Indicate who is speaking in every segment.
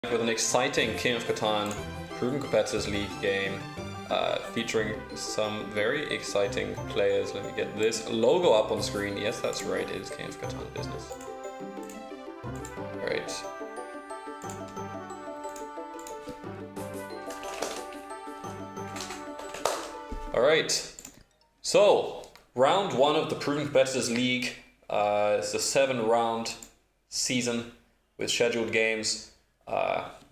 Speaker 1: with an exciting King of Catan Proven Competitors League game featuring some very exciting players. Let me get this logo up on screen. Yes, that's right, it is King of Catan business. Alright. Alright, so round one of the Proven Competitors League. It's a 7-round season with scheduled games.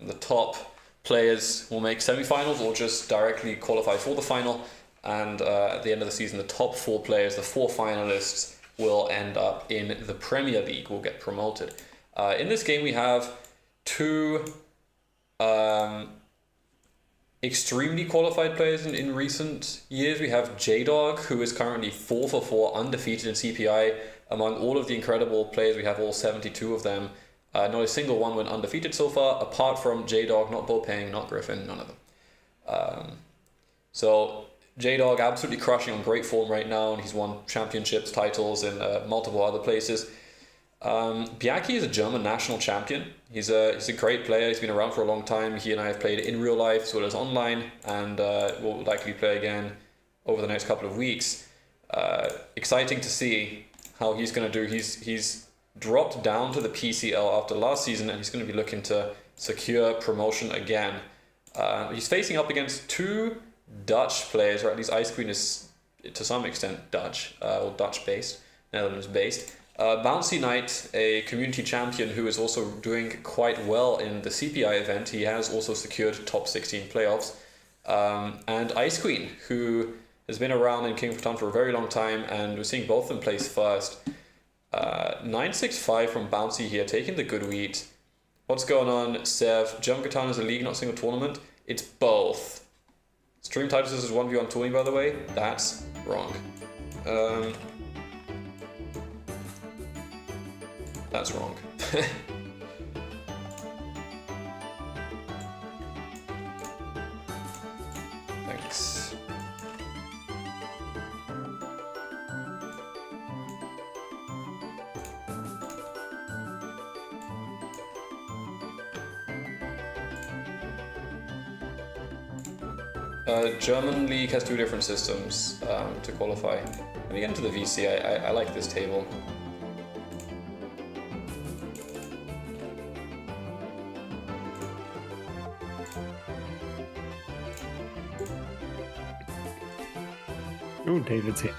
Speaker 1: The top players will make semi-finals or just directly qualify for the final. And at the end of the season, the top 4 players, the 4 finalists, will end up in the Premier League, will get promoted. In this game, we have 2 extremely qualified players in recent years. We have Jdawg, who is currently 4 for 4, undefeated in CPI. Among all of the incredible players, we have all 72 of them. Not a single one went undefeated so far, apart from Jdawg, not Bopeng, not Griffin, none of them. So Jdawg absolutely crushing on great form right now, and he's won championships, titles in multiple other places. Bjaki is a German national champion. He's a great player. He's been around for a long time. He and I have played in real life as well as online, and will likely play again over the next couple of weeks. Exciting to see how he's going to do. He's dropped down to the PCL after last season, and he's going to be looking to secure promotion again. He's facing up against 2 Dutch players, or at least IceQueen is to some extent Dutch, or Dutch-based, Netherlands-based. Bouncyknight, a community champion who is also doing quite well in the CPI event. He has also secured top 16 playoffs. And IceQueen, who has been around in King of Catan for a very long time, and we're seeing both of them place first. 965 from Bouncy here, taking the good wheat. What's going on, Sev? German Catan is a league, not a single tournament. It's both. Stream titles is 1v1 touring, by the way. That's wrong. That's wrong. Thanks. German league has 2 different systems to qualify. When you get into the VC, I like this table.
Speaker 2: Ooh, David's here.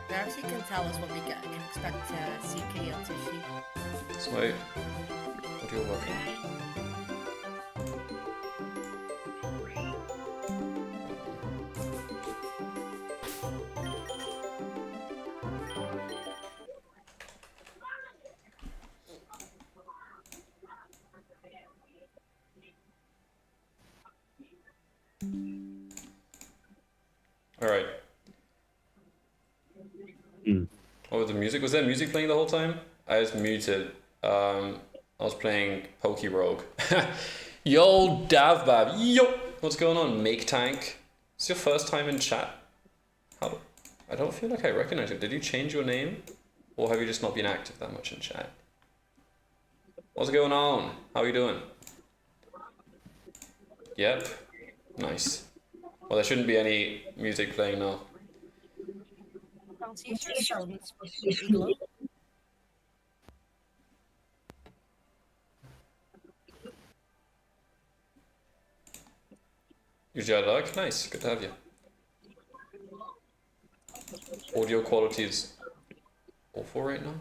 Speaker 3: Perhaps you can tell us what we can expect to see KO tissue.
Speaker 1: So what are you working on? Alright. Oh, the music? Was there music playing the whole time? I was muted. I was playing Pokey Rogue. Yo, Davbab. Yo! What's going on, Make Tank? It's your first time in chat? How? I don't feel like I recognize it. Did you change your name? Or have you just not been active that much in chat? What's going on? How are you doing? Yep. Nice. Well, there shouldn't be any music playing now. You're Jdawg? Nice, good to have you. Audio quality is awful right now.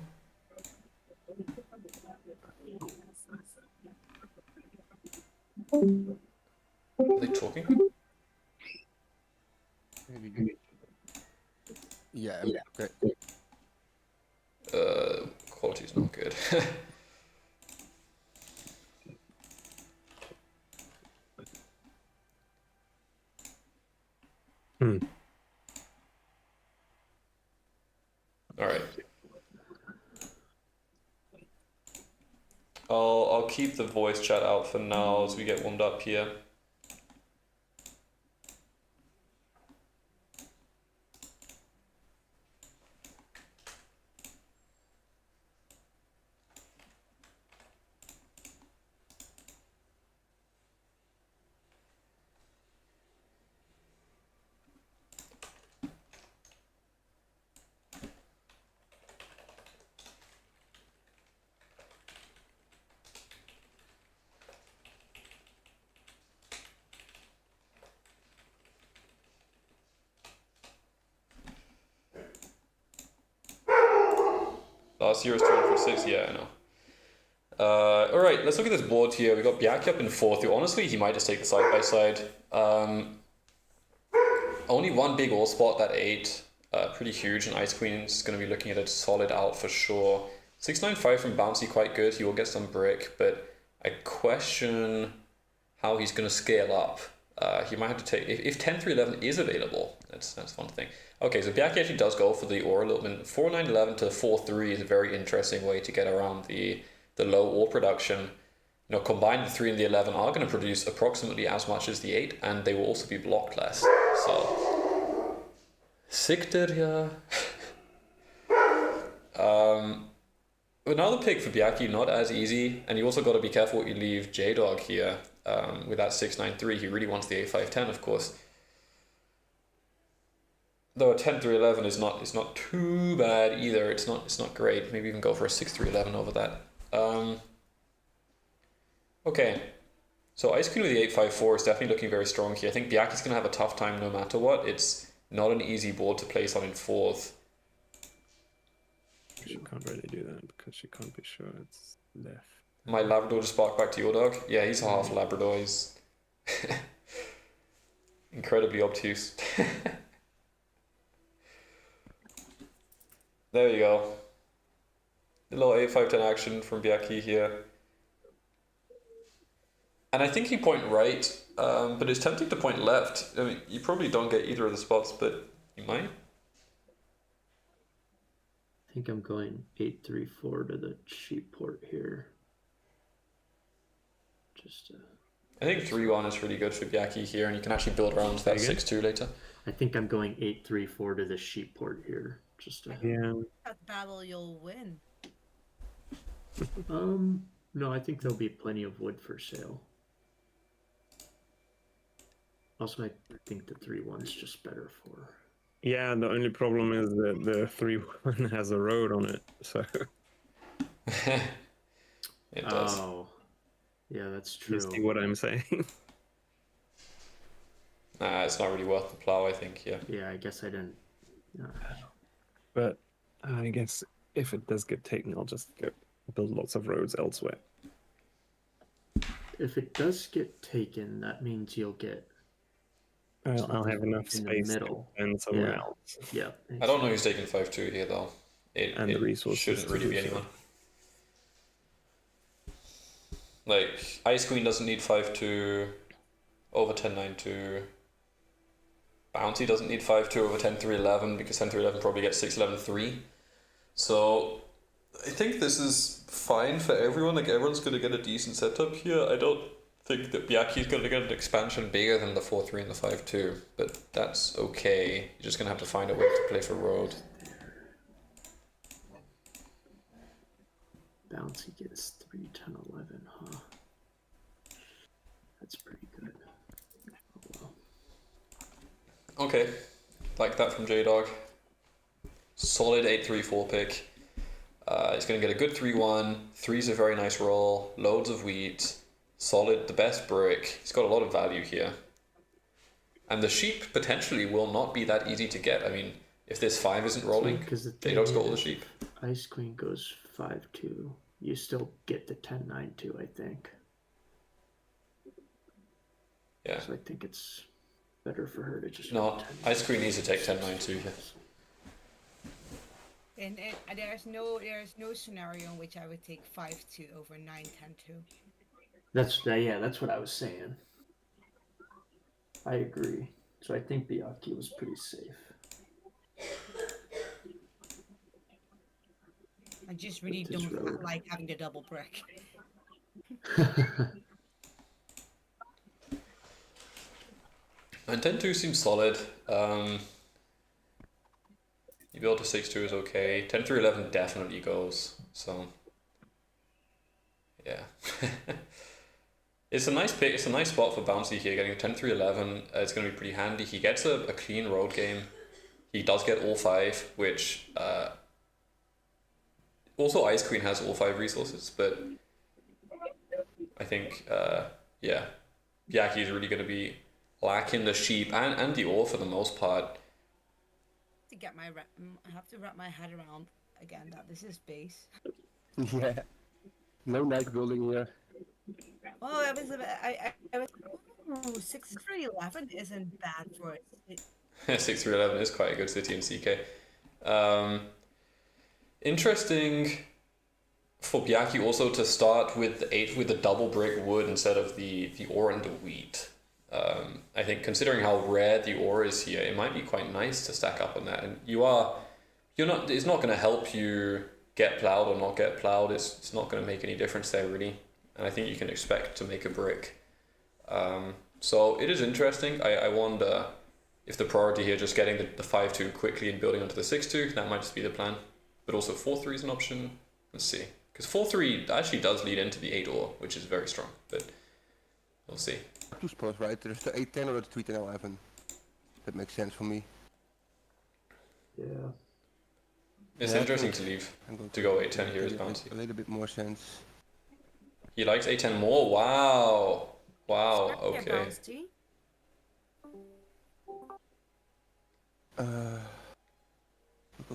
Speaker 1: Are they talking?
Speaker 4: Yeah, great.
Speaker 1: Quality's not good. Alright. I'll keep the voice chat out for now as we get warmed up here. Last year was 246. Yeah, I know. All right, let's look at this board here. We got Bjaki up in 4th. Honestly, he might just take the side by side. Only one big all spot, that 8. Pretty huge, and IceQueen's going to be looking at a solid out for sure. 695 from Bouncy, quite good. He will get some brick, but I question how he's going to scale up. He might have to take... If 10-3-11 is available, that's one thing. Okay, so Bjaki actually does go for the ore a little bit. 4-9-11 to 4-3 is a very interesting way to get around the low ore production. You know, combined the 3 and the 11 are going to produce approximately as much as the 8, and they will also be blocked less. So, Sikter, yeah. Another pick for Bjaki, not as easy, and you also got to be careful what you leave Jdawg here. With that 693, he really wants the 8510, of course. Though a 10-3-11 is not too bad either. It's not great. Maybe even go for a 6-3-11 over that. Okay, so IceQueen with the 854 is definitely looking very strong here. I think Bjaki's going to have a tough time no matter what. It's not an easy board to place on in 4th.
Speaker 2: She can't really do that because she can't be sure it's left.
Speaker 1: My Labrador just sparked back to your dog. Yeah, he's a half Labrador. He's incredibly obtuse. There you go. A little 8-5-10 action from Bjaki here. And I think he point right, but it's tempting to point left. I mean, you probably don't get either of the spots, but you might.
Speaker 4: I think I'm going 8-3-4 to the sheep port here.
Speaker 1: I think 3-1 is really good for Bjaki here, and you can actually build around that 6-2 later.
Speaker 4: I think I'm going 8-3-4 to the sheep port here.
Speaker 2: Yeah.
Speaker 3: That battle you'll win.
Speaker 4: No, I think there'll be plenty of wood for sale. Also, I think the 3-1's just better for...
Speaker 2: Yeah, the only problem is that the 3-1 has a road on it, so...
Speaker 1: It does.
Speaker 4: Oh, yeah, that's true.
Speaker 2: You see what I'm saying?
Speaker 1: Nah, it's not really worth the plow, I think, yeah.
Speaker 4: Yeah, I guess I didn't...
Speaker 2: But I guess if it does get taken, I'll just go build lots of roads elsewhere.
Speaker 4: If it does get taken, that means you'll get...
Speaker 2: I'll have enough
Speaker 4: in the
Speaker 2: space
Speaker 4: middle.
Speaker 2: to spend somewhere
Speaker 4: Yeah.
Speaker 2: else.
Speaker 4: Yeah.
Speaker 1: I don't know who's taking 5-2 here, though.
Speaker 2: And the resources
Speaker 1: shouldn't
Speaker 2: to
Speaker 1: really
Speaker 2: do
Speaker 1: be
Speaker 2: so.
Speaker 1: anyone. Like, IceQueen doesn't need 5-2 over 10-9-2. Bouncy doesn't need 5-2 over 10-3-11 because 10-3-11 probably gets 6-11-3. So I think this is fine for everyone. Like, everyone's going to get a decent setup here. I don't think that Bjaki's going to get an expansion bigger than the 4-3 and the 5-2, but that's okay. You're just going to have to find a way to play for road.
Speaker 4: Bouncy gets 3, 10, 11, huh? That's pretty good. Oh, well.
Speaker 1: Okay, like that from Jdawg. Solid 8-3-4 pick. He's going to get a good 3-1. 3's a very nice roll. Loads of wheat. Solid, the best brick. He's got a lot of value here. And the sheep potentially will not be that easy to get. I mean, if this 5 isn't rolling, Jdawg's got all the sheep.
Speaker 4: IceQueen goes 5-2. You still get the 10-9-2, I think.
Speaker 1: Yeah.
Speaker 4: So I think it's better for her to just...
Speaker 1: No, IceQueen needs to take 10-9-2 here.
Speaker 3: And there's no scenario in which I would take 5-2 over 9-10-2.
Speaker 4: That's what I was saying. I agree. So I think Bjaki was pretty safe.
Speaker 3: I just really
Speaker 4: With this
Speaker 3: don't
Speaker 4: road.
Speaker 3: like having the double brick.
Speaker 1: And 10-2 seems solid. You build to 6-2 is okay. 10-3-11 definitely goes. So yeah. It's a nice pick. It's a nice spot for Bouncy here. Getting a 10-3-11 it's going to be pretty handy. He gets a clean road game. He does get all 5, which also IceQueen has all 5 resources, but I think yeah, Bjaki is really going to be lacking the sheep and the ore for the most part.
Speaker 3: I have to wrap my head around again that this is base.
Speaker 5: Yeah. No knight building here.
Speaker 3: Oh, I was a bit. I was. Ooh, 6-3-11 isn't bad for it.
Speaker 1: 6-3-11 is quite a good city in CK. Interesting for Bjaki also to start with the 8 with the double brick wood instead of the ore and the wheat. I think considering how rare the ore is here, it might be quite nice to stack up on that. And it's not going to help you get plowed or not get plowed. It's not going to make any difference there really. And I think you can expect to make a brick. So it is interesting. I wonder if the priority here just getting the 5-2 quickly and building onto the 6-2, that might just be the plan. But also 4-3 is an option. Let's see. Because 4-3 actually does lead into the 8 ore, which is very strong. But we'll see.
Speaker 5: 2 spots, right? There's the 8-10 or the 3-10-11. That makes sense for me.
Speaker 4: Yeah.
Speaker 1: It's
Speaker 5: Yeah,
Speaker 1: interesting to leave. To go 8-10 here is bouncy.
Speaker 5: A little bit more sense.
Speaker 1: He likes 8-10 more? Wow. Wow, okay.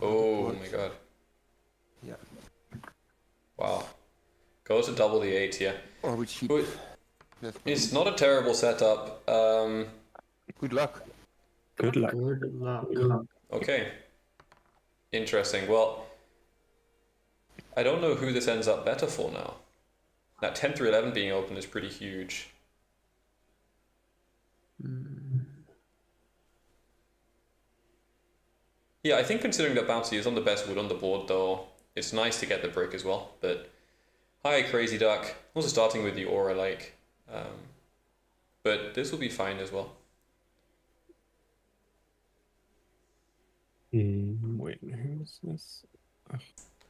Speaker 1: Oh my god.
Speaker 5: Yeah.
Speaker 1: Wow. Go to double the 8 here.
Speaker 5: Or with sheep.
Speaker 1: It's not a terrible setup.
Speaker 5: Good luck.
Speaker 2: Good luck.
Speaker 4: Good luck.
Speaker 1: Okay. Interesting. Well, I don't know who this ends up better for now. That 10-11 being open is pretty huge. Yeah, I think considering that Bouncy is on the best wood on the board though, it's nice to get the brick as well. But hi Crazy Duck. Also starting with the aura like. But this will be fine as well.
Speaker 2: Wait, who's this?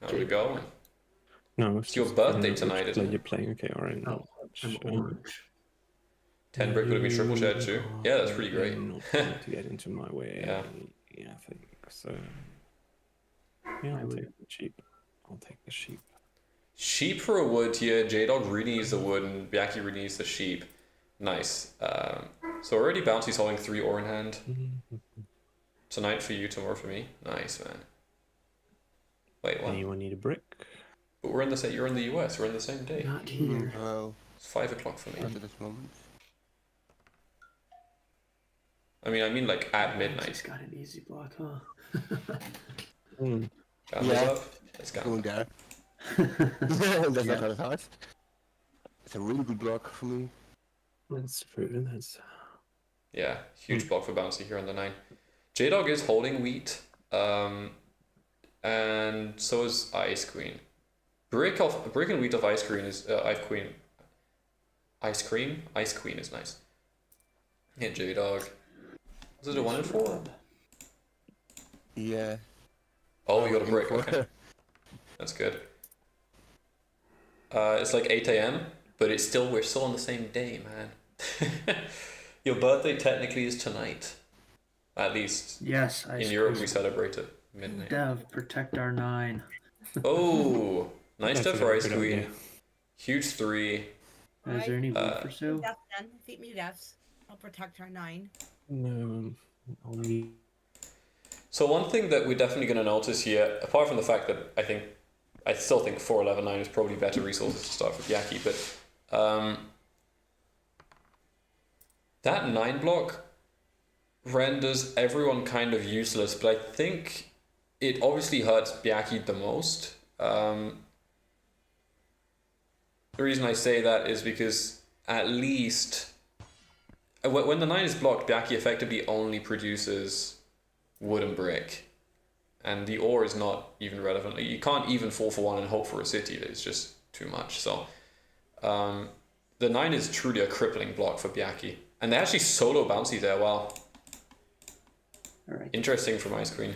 Speaker 1: How's it going?
Speaker 2: No,
Speaker 1: It's your birthday tonight, isn't it?
Speaker 2: You're playing, okay, alright.
Speaker 4: Oh, I'm orange.
Speaker 1: 10 brick would have been triple shared too. Yeah, that's pretty great.
Speaker 2: Not going to get into my way.
Speaker 1: Yeah.
Speaker 2: Yeah, I think so. Yeah, I'll take the sheep. I'll take the sheep.
Speaker 1: Sheep for a wood here. Jdawg really needs the wood and Bjaki really needs the sheep. Nice. So already Bouncy's holding 3 ore in hand. Tonight for you, tomorrow for me. Nice, man. Wait, what?
Speaker 2: Anyone need a brick?
Speaker 1: But we're in the you're in the US. We're in the same day.
Speaker 4: Not here.
Speaker 5: Well,
Speaker 1: It's 5 o'clock for
Speaker 5: not
Speaker 1: me.
Speaker 5: at this moment.
Speaker 1: I mean like at midnight.
Speaker 4: He's got an easy block, huh?
Speaker 2: Hmm.
Speaker 1: Gambles
Speaker 5: Yeah.
Speaker 1: up. Let's go.
Speaker 5: Going there. That's not that hard. It's a really good block for me.
Speaker 2: That's true. That's
Speaker 1: Yeah, huge block for Bouncy here on the 9. Jdawg is holding wheat, and so is IceQueen. Brick and wheat of IceQueen is IceQueen. IceQueen is nice. Yeah, Jdawg. Was it a 1 and 4?
Speaker 5: Yeah.
Speaker 1: Oh, you got a brick. Okay, that's good. It's like 8 a.m., but we're still on the same day, man. Your birthday technically is tonight. At least
Speaker 4: Yes,
Speaker 1: in Europe we celebrate at midnight.
Speaker 4: Dev, protect our 9.
Speaker 1: Oh, nice
Speaker 2: That's
Speaker 1: stuff
Speaker 2: a
Speaker 1: for
Speaker 2: good
Speaker 1: IceQueen.
Speaker 2: idea.
Speaker 1: Huge 3.
Speaker 4: Is there any wood for sale?
Speaker 3: Death then. Feed me deaths. I'll protect our 9.
Speaker 2: no. Only
Speaker 1: So one thing that we're definitely going to notice here, apart from the fact that I still think 4-11-9 is probably better resources to start for Bjaki, but that 9 block renders everyone kind of useless, but I think it obviously hurts Bjaki the most. The reason I say that is because at least when the 9 is blocked, Bjaki effectively only produces wood and brick, and the ore is not even relevant. You can't even 4-for-1 and hope for a city. It's just too much. So the 9 is truly a crippling block for Bjaki, and they actually solo Bouncy there. Wow,
Speaker 4: All right.
Speaker 1: interesting from IceQueen.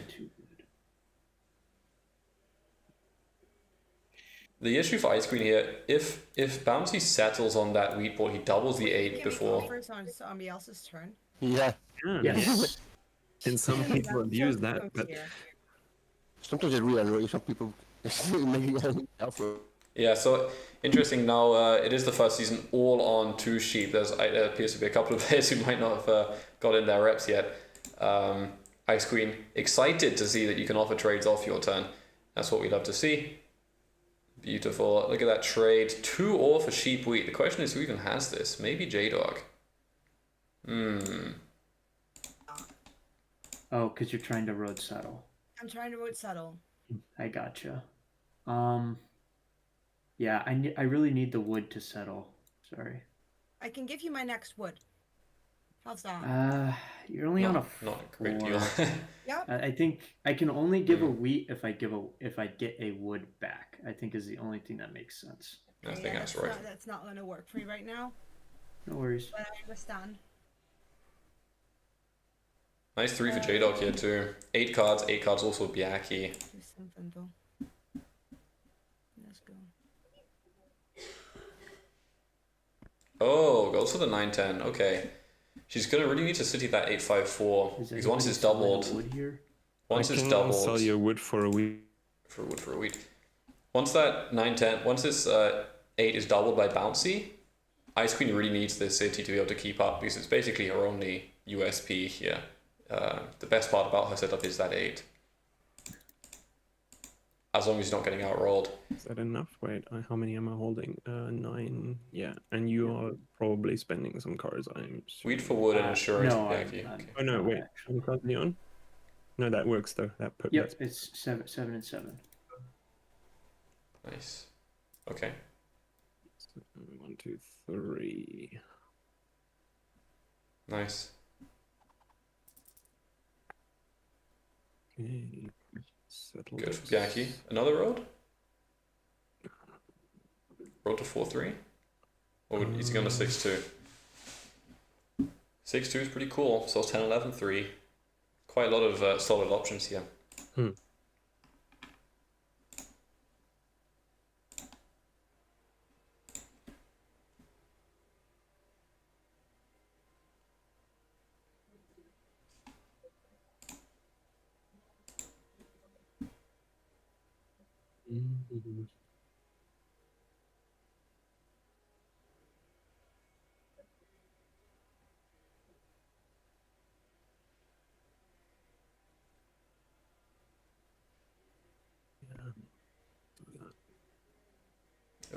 Speaker 1: The issue for IceQueen here, if Bouncy settles on that wheat board, he doubles the 8 before.
Speaker 3: First on somebody else's turn.
Speaker 5: Yeah.
Speaker 4: Yes.
Speaker 2: and some people abuse that, but
Speaker 5: Sometimes it really annoys some people. Maybe alpha.
Speaker 1: Yeah, so interesting now, it is the first season all on 2 sheep. There appears to be a couple of players who might not have got in their reps yet. IceQueen, excited to see that you can offer trades off your turn. That's what we love to see. Beautiful. Look at that trade. 2 ore for sheep wheat. The question is, who even has this? Maybe Jdawg.
Speaker 4: Oh, because you're trying to road settle.
Speaker 3: I'm trying to road settle.
Speaker 4: I gotcha. Yeah, I really need the wood to settle. Sorry.
Speaker 3: I can give you my next wood. How's that?
Speaker 4: You're only on a
Speaker 1: Not a great deal.
Speaker 4: 4.
Speaker 3: Yep.
Speaker 4: I think I can only give a wheat if I get a wood back. I think is the only thing that makes sense.
Speaker 1: I think that's right.
Speaker 3: That's not going to work for me right now.
Speaker 4: No worries.
Speaker 3: But I understand.
Speaker 1: Nice 3 for Jdawg here too. 8 cards also Bjaki.
Speaker 3: Do something though. Let's go.
Speaker 1: Oh, goes for the 9-10. Okay. She's gonna really need to city that 8-5-4 because once it's doubled. Once it's doubled.
Speaker 2: Sell your wood for a week.
Speaker 1: For wood for a week. Once that 9-10, once this 8 is doubled by Bouncy, IceQueen really needs this city to be able to keep up because it's basically her only USP here. The best part about her setup is that 8. As long as he's not getting outrolled.
Speaker 2: Is that enough? Wait, how many am I holding? 9. Yeah, and you are probably spending some cards. I'm.
Speaker 1: Wheat for wood and insurance
Speaker 4: no,
Speaker 1: for Bjaki.
Speaker 4: I'm
Speaker 1: Okay.
Speaker 2: Oh no, wait. How many cards are you on? No, that works though.
Speaker 4: Yep, it's 7 and 7.
Speaker 1: Nice. Okay.
Speaker 2: 1, 2, 3.
Speaker 1: Nice.
Speaker 2: Okay. Settle
Speaker 1: Good
Speaker 2: this.
Speaker 1: for Bjaki. Another road? Road to 4-3? Or is he going to 6-2? 6-2 is pretty cool. So 10-11-3. Quite a lot of solid options here.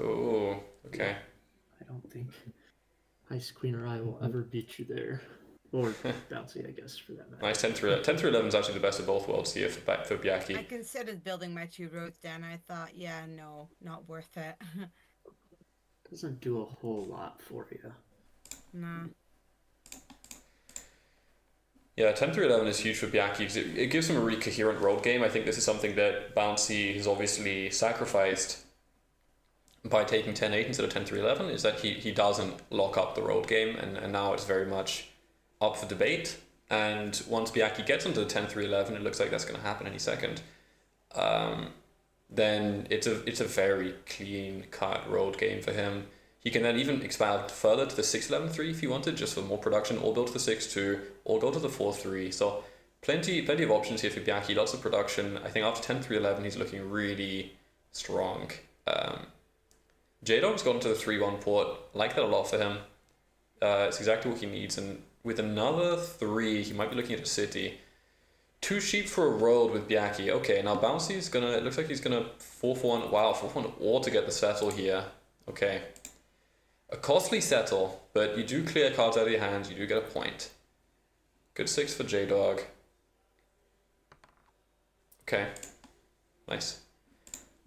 Speaker 1: Oh, okay.
Speaker 4: I don't think IceQueen or I will ever beat you there. Or Bouncy, I guess, for that matter.
Speaker 1: Nice 10-11 is actually the best of both worlds here for
Speaker 3: I
Speaker 1: Bjaki.
Speaker 3: considered building my 2 roads down. I thought, yeah, no, not worth it.
Speaker 4: Doesn't do a whole lot for you.
Speaker 3: Nah.
Speaker 1: Yeah, 10-11 is huge for Bjaki because it gives him a really coherent road game. I think this is something that Bouncy has obviously sacrificed by taking 10-8 instead of 10-11, is that he doesn't lock up the road game, and now it's very much up for debate. And once Bjaki gets into the 10-3-11, it looks like that's going to happen any second. Then it's a very clean cut road game for him. He can then even expand further to the 6-11-3 if he wanted, just for more production, or build to the 6-2, or go to the 4-3. So plenty of options here for Bjaki, lots of production. I think after 10-3-11 he's looking really strong. Jdawg's gone to the 3-1 port. Like that a lot for him. It's exactly what he needs, and with another 3 he might be looking at a city. 2 sheep for a road with Bjaki. Okay, now Bouncy's gonna, it looks like he's gonna 4-1, wow, 4-1 or to get the settle here. Okay. A costly settle, but you do clear cards out of your hands, you do get a point. Good 6 for Jdawg. Okay. Nice.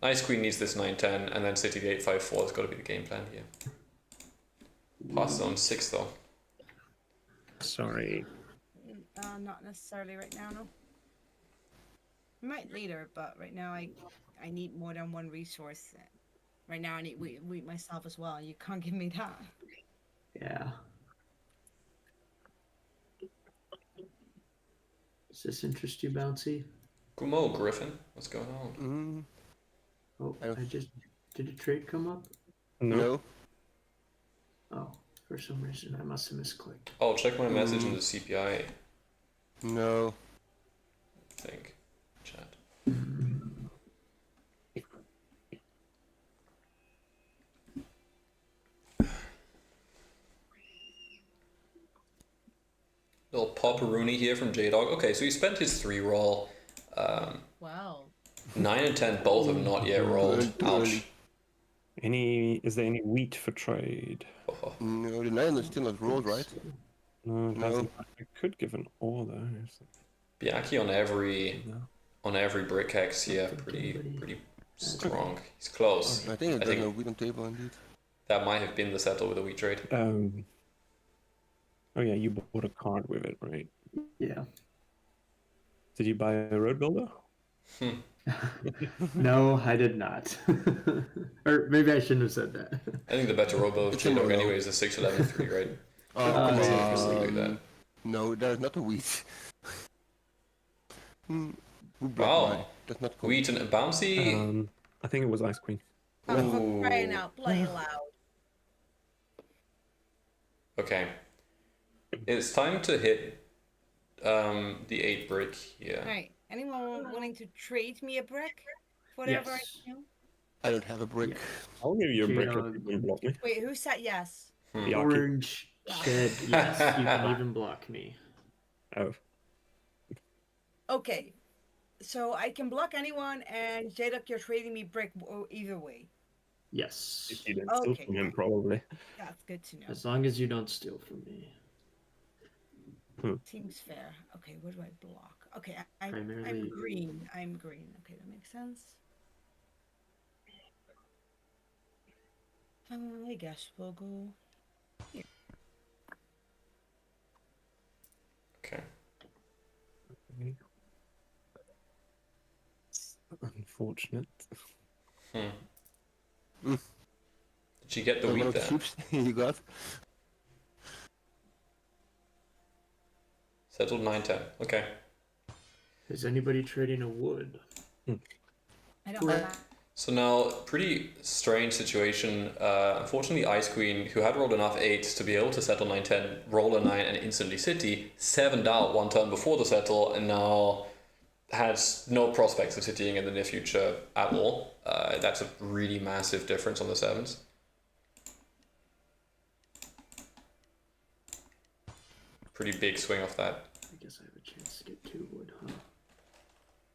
Speaker 1: IceQueen needs this 9-10, and then City the 8-5-4 has got to be the game plan here. Pass on 6 though.
Speaker 2: Sorry.
Speaker 3: Not necessarily right now, no. I might later, but right now I need more than 1 resource. Right now I need wheat myself as well. You can't give me that.
Speaker 4: Yeah. Does this interest you, Bouncy?
Speaker 1: Gumo, Griffin, what's going on?
Speaker 4: Oh, did a trade come up?
Speaker 2: No.
Speaker 4: Oh, for some reason I must have misclicked.
Speaker 1: Oh, check my message in the CPI
Speaker 5: No.
Speaker 1: thing. Chat.
Speaker 3: Wow.
Speaker 1: Little Pop Rooney here from Jdawg. Okay, so he spent his 3 roll.
Speaker 3: Wow.
Speaker 1: 9 and 10 both have not yet rolled. Ouch.
Speaker 2: Is there any wheat for trade?
Speaker 5: No, the 9 is still not rolled, right?
Speaker 2: No, it
Speaker 5: No.
Speaker 2: hasn't. I could give an order.
Speaker 1: Bjaki on every
Speaker 2: No.
Speaker 1: brick hex here, pretty strong. He's close.
Speaker 5: I think
Speaker 1: I
Speaker 5: there's
Speaker 1: think
Speaker 5: no wheat on table indeed.
Speaker 1: that might have been the settle with a wheat trade.
Speaker 2: Oh yeah, you bought a card with it, right?
Speaker 4: Yeah.
Speaker 2: Did you buy a road builder?
Speaker 4: No, I did not. Or maybe I shouldn't have said that.
Speaker 1: I think the better robo of
Speaker 5: It's a
Speaker 1: Jdawg
Speaker 5: no-no.
Speaker 1: anyway is a 6-11-3, right?
Speaker 5: Oh, come
Speaker 1: Something like that.
Speaker 5: on. No, there's not a wheat. Who blocked
Speaker 1: Wow.
Speaker 5: mine? That's not cool.
Speaker 1: Wheat and Bouncy.
Speaker 2: I think it was IceQueen.
Speaker 3: Oh, for crying
Speaker 1: Ooh.
Speaker 3: out bloody loud.
Speaker 1: Okay. It's time to hit the 8 brick here.
Speaker 3: Alright, anyone wanting to trade me a brick? Whatever
Speaker 4: Yes.
Speaker 3: I do?
Speaker 5: I don't have a brick.
Speaker 4: Yeah.
Speaker 2: I'll give you a brick if
Speaker 4: Jdawg.
Speaker 2: you can block me.
Speaker 3: Wait, who said yes?
Speaker 2: Bjaki.
Speaker 4: Orange shed, yes, you can even block me.
Speaker 2: Oh.
Speaker 3: Okay. So I can block anyone, and Jdawg, you're trading me brick either way.
Speaker 4: Yes.
Speaker 2: If you didn't steal
Speaker 3: Okay.
Speaker 2: from him, probably.
Speaker 3: That's good to know.
Speaker 4: As long as you don't steal from me.
Speaker 3: Seems fair. Okay, what do I block? Okay, I'm
Speaker 4: Primarily-
Speaker 3: green. I'm green. Okay, that makes sense. I guess we'll go.
Speaker 1: Okay.
Speaker 2: Unfortunate.
Speaker 1: Did you get the
Speaker 5: One
Speaker 1: wheat
Speaker 5: of the
Speaker 1: there?
Speaker 5: sheeps you got?
Speaker 1: Settled 9-10. Okay.
Speaker 4: Is anybody trading a wood?
Speaker 3: I don't know.
Speaker 1: So now, pretty strange situation. Unfortunately, IceQueen, who had rolled enough 8s to be able to settle 9-10, roll a 9 and instantly city, 7'd out 1 turn before the settle, and now has no prospects of citying in the near future at all. That's a really massive difference on the 7s. Pretty big swing off that.
Speaker 4: I guess I have a chance to get 2 wood, huh?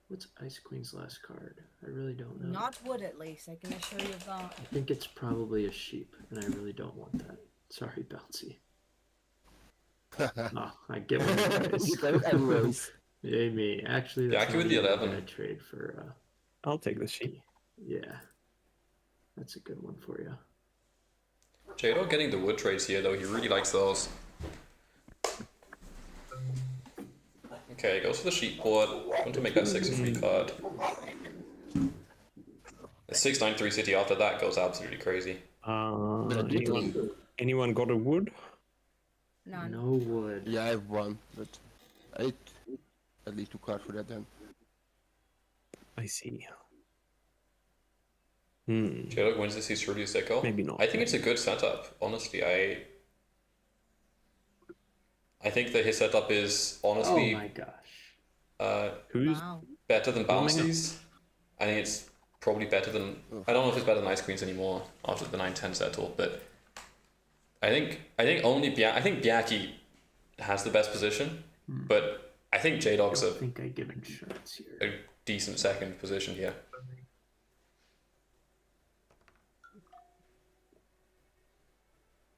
Speaker 4: What's IceQueen's last card? I really don't know.
Speaker 3: Not wood, at least. I can assure you of that.
Speaker 4: I think it's probably a sheep, and I really don't want that. Sorry, Bouncy. Oh, I get one of those.
Speaker 5: You got it anyways.
Speaker 4: Yay me. Actually, that's
Speaker 1: Bjaki
Speaker 4: not
Speaker 1: with the
Speaker 4: even
Speaker 1: 11.
Speaker 4: gonna trade for,
Speaker 2: I'll take the sheep.
Speaker 4: yeah. That's a good one for you.
Speaker 1: Jdawg getting the wood trades here, though. He really likes those. Okay, goes for the sheep board. Want to make that 6 a free card. The 6-9-3 city after that goes absolutely crazy.
Speaker 2: Anyone got a wood?
Speaker 3: None.
Speaker 4: No wood.
Speaker 5: Yeah, I have one, but I need at least 2 cards for that then.
Speaker 2: I see.
Speaker 1: Jdawg wins this, he's truly a sicko.
Speaker 2: Maybe not.
Speaker 1: I think it's a good setup, honestly. I think that his setup is
Speaker 4: Oh
Speaker 1: honestly
Speaker 4: my gosh.
Speaker 2: Who's
Speaker 3: Wow.
Speaker 1: better than
Speaker 2: Warming up.
Speaker 1: Bouncy's. I think it's probably better than... I don't know if it's better than IceQueen's anymore after the 9-10 settle, but I think Bjaki has the best position, but I think
Speaker 4: I
Speaker 1: Jdawg's
Speaker 4: don't think I give insurance here.
Speaker 1: a decent second position here.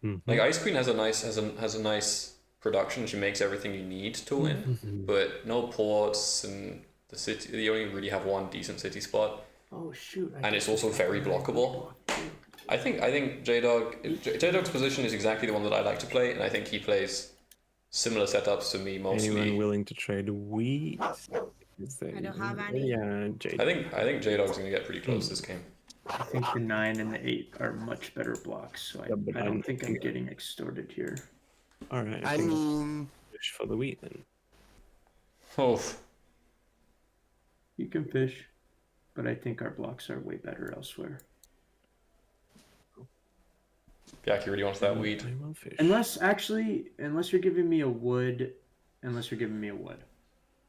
Speaker 1: Like IceQueen has a nice production. She makes everything you need to win, but no ports and the city. You only really have one decent city spot,
Speaker 4: Oh shoot.
Speaker 1: and it's also very blockable. I think Jdawg's position is exactly the one that I like to play, and I think he plays similar setups to me
Speaker 2: anyone
Speaker 1: mostly.
Speaker 2: willing to trade wheat? Is there
Speaker 3: I don't have any.
Speaker 2: Yeah, Jade.
Speaker 1: I think Jdawg's gonna get pretty close this game.
Speaker 4: I think the 9 and the 8 are much better blocks, so
Speaker 2: Yeah, but
Speaker 4: I don't
Speaker 2: I'm
Speaker 4: think I'm
Speaker 2: thinking-
Speaker 4: getting extorted here.
Speaker 2: All right.
Speaker 5: I
Speaker 2: think
Speaker 5: mean,
Speaker 2: fish for the wheat then.
Speaker 1: Oh,
Speaker 4: You can fish, but I think our blocks are way better elsewhere.
Speaker 1: Bjaki really wants that wheat.
Speaker 2: I will fish.
Speaker 4: Unless you're giving me a wood.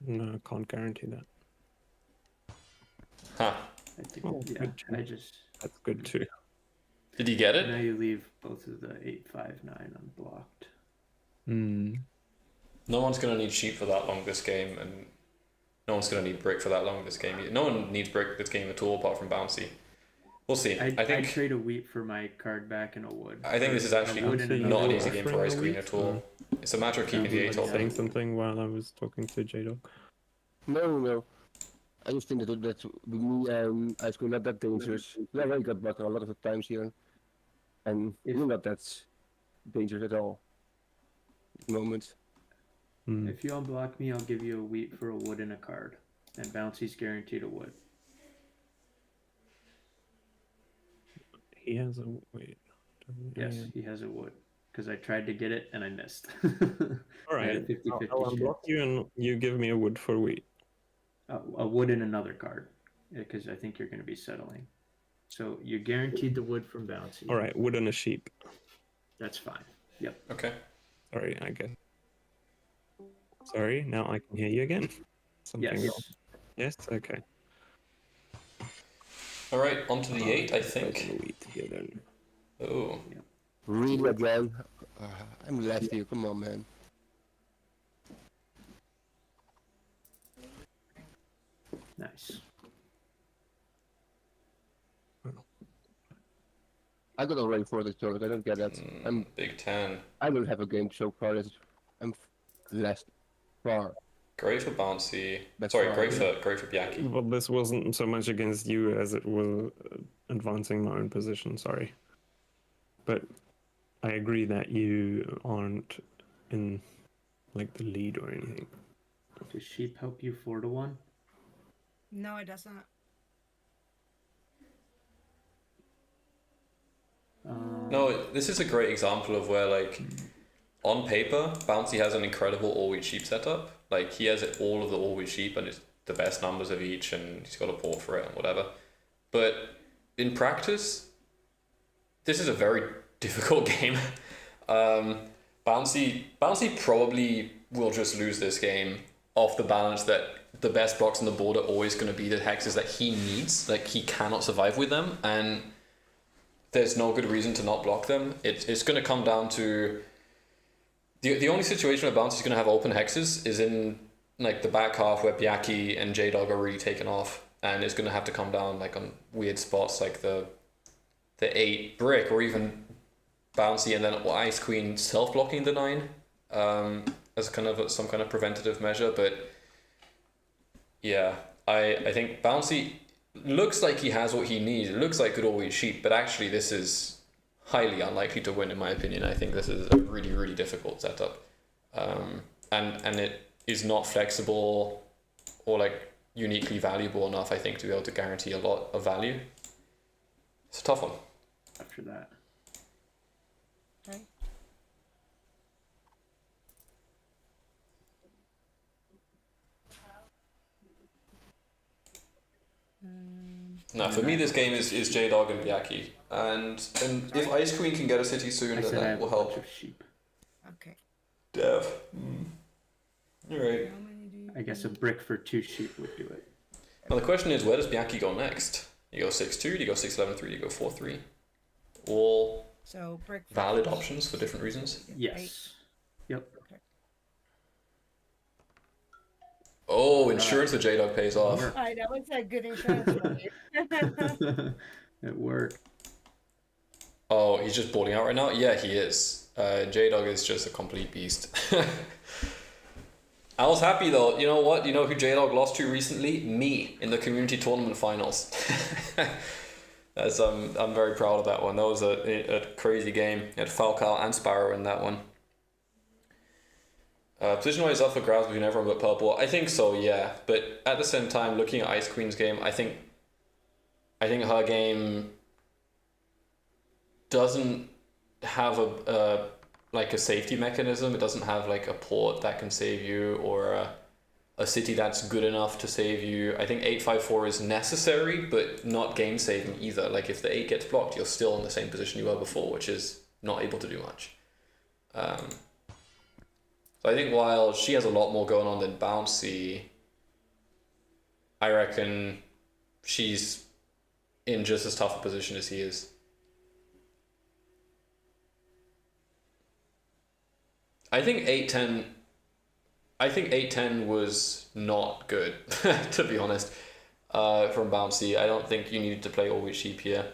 Speaker 2: No, I can't guarantee that.
Speaker 1: Huh.
Speaker 4: I think,
Speaker 2: Oh,
Speaker 4: yeah,
Speaker 2: good choice.
Speaker 4: I just
Speaker 2: That's good too.
Speaker 1: Did he get
Speaker 4: now
Speaker 1: it?
Speaker 4: you leave both of the 8-5-9 unblocked.
Speaker 2: Hmm.
Speaker 1: No one's gonna need sheep for that long this game, and No one's going to need brick for that long this game. No one needs brick this game at all apart from Bouncy. We'll see. I
Speaker 4: I'd
Speaker 1: think
Speaker 4: trade a wheat for my card back and a wood.
Speaker 1: I think this is actually
Speaker 4: A wood and
Speaker 1: not an
Speaker 4: another
Speaker 1: easy game for
Speaker 2: offering a
Speaker 1: IceQueen
Speaker 2: week,
Speaker 1: at all. It's a matter of keeping the
Speaker 4: Yeah,
Speaker 1: 8
Speaker 4: but
Speaker 1: off.
Speaker 2: Saying something while I was talking to Jdawg.
Speaker 5: No. I just think that with me and Ice Cream not that dangerous. We are very good blocker a lot of the times here. And we're not that dangerous at all. At the moment.
Speaker 4: If you unblock me, I'll give you a wheat for a wood and a card. And Bouncy's guaranteed a wood.
Speaker 2: He has a wait.
Speaker 4: Yes, he has a wood. Because I tried to get it and I missed.
Speaker 2: All
Speaker 4: I had a
Speaker 2: right.
Speaker 4: 50-50
Speaker 2: I'll
Speaker 4: chance.
Speaker 2: unblock you and you give me a wood for wheat.
Speaker 4: A wood and another card. Because I think you're going to be settling. So you're guaranteed the wood from Bouncy.
Speaker 2: All right, wood and a sheep.
Speaker 4: That's fine. Yep.
Speaker 1: Okay.
Speaker 2: Sorry, I guess. Sorry, now I can hear you again. Something
Speaker 4: Yes.
Speaker 2: wrong. Yes. Okay.
Speaker 1: All right, on to the 8, I think.
Speaker 2: Wheat here then.
Speaker 1: Oh.
Speaker 5: Really again. I'm left here. Come on, man.
Speaker 4: Nice.
Speaker 5: I got already for the tournament. I don't get that.
Speaker 1: Big 10.
Speaker 5: I don't have a game so far. I'm last far.
Speaker 1: Great for Bouncy.
Speaker 5: That's
Speaker 1: Sorry,
Speaker 5: fine.
Speaker 1: great for Bjaki.
Speaker 2: Well, this wasn't so much against you as it was advancing my own position. Sorry, but I agree that you aren't in like the lead or anything.
Speaker 4: Does sheep help you 4-1?
Speaker 3: No, it doesn't.
Speaker 1: No, this is a great example of where, like, on paper, Bouncy has an incredible all-wheat sheep setup. Like, he has all of the all-wheat sheep and it's the best numbers of each, and he's got a port for it and whatever. But in practice, this is a very difficult game. Bouncy probably will just lose this game off the balance that the best blocks on the board are always going to be the hexes that he needs. Like, he cannot survive with them, and there's no good reason to not block them. It's going to come down to the only situation where Bouncy's going to have open hexes is in like the back half where Bjaki and Jdawg are really taken off, and it's going to have to come down like on weird spots like the 8 brick or even Bouncy and then IceQueen self-blocking the 9 as kind of some kind of preventative measure. But yeah, I think Bouncy looks like he has what he needs. It looks like good all-wheat sheep, but actually this is highly unlikely to win in my opinion. I think this is a really, really difficult setup. And it is not flexible or like uniquely valuable enough, I think, to be able to guarantee a lot of value. It's a tough one.
Speaker 4: After that.
Speaker 3: Okay.
Speaker 1: No, for me this game is Jdawg and Bjaki. And if IceQueen can get a city soon,
Speaker 4: I
Speaker 1: then
Speaker 4: said I
Speaker 1: that
Speaker 4: have
Speaker 1: will
Speaker 4: a bunch
Speaker 1: help.
Speaker 4: of sheep.
Speaker 3: Okay.
Speaker 1: Dev. Alright.
Speaker 3: How many do you
Speaker 4: I guess a brick for 2 sheep would do it.
Speaker 1: Now the question is, where does Bjaki go next? You go 6-2, do you go 6-11-3, do you go 4-3? All
Speaker 3: So brick.
Speaker 1: valid options for different reasons.
Speaker 4: Yes. Yep.
Speaker 1: Oh, insurance with Jdawg pays off.
Speaker 3: I know it's a good insurance for you.
Speaker 4: It worked.
Speaker 1: Oh, he's just balling out right now? Yeah, he is. Jdawg is just a complete beast. I was happy though. You know what? You know who Jdawg lost to recently? Me, in the community tournament finals. That's, I'm very proud of that one. That was a crazy game. You had Falcal and Sparrow in that one. Position-wise up for grabs between everyone but purple. I think so, yeah. But at the same time, looking at IceQueen's game, I think her game doesn't have a safety mechanism. It doesn't have like a port that can save you or a city that's good enough to save you. I think 8-5-4 is necessary, but not game saving either. Like if the 8 gets blocked, you're still in the same position you were before, which is not able to do much. So I think while she has a lot more going on than Bouncy, I reckon she's in just as tough a position as he is. I think 8-10 I think 8-10 was not good, to be honest, from Bouncy. I don't think you needed to play always sheep here.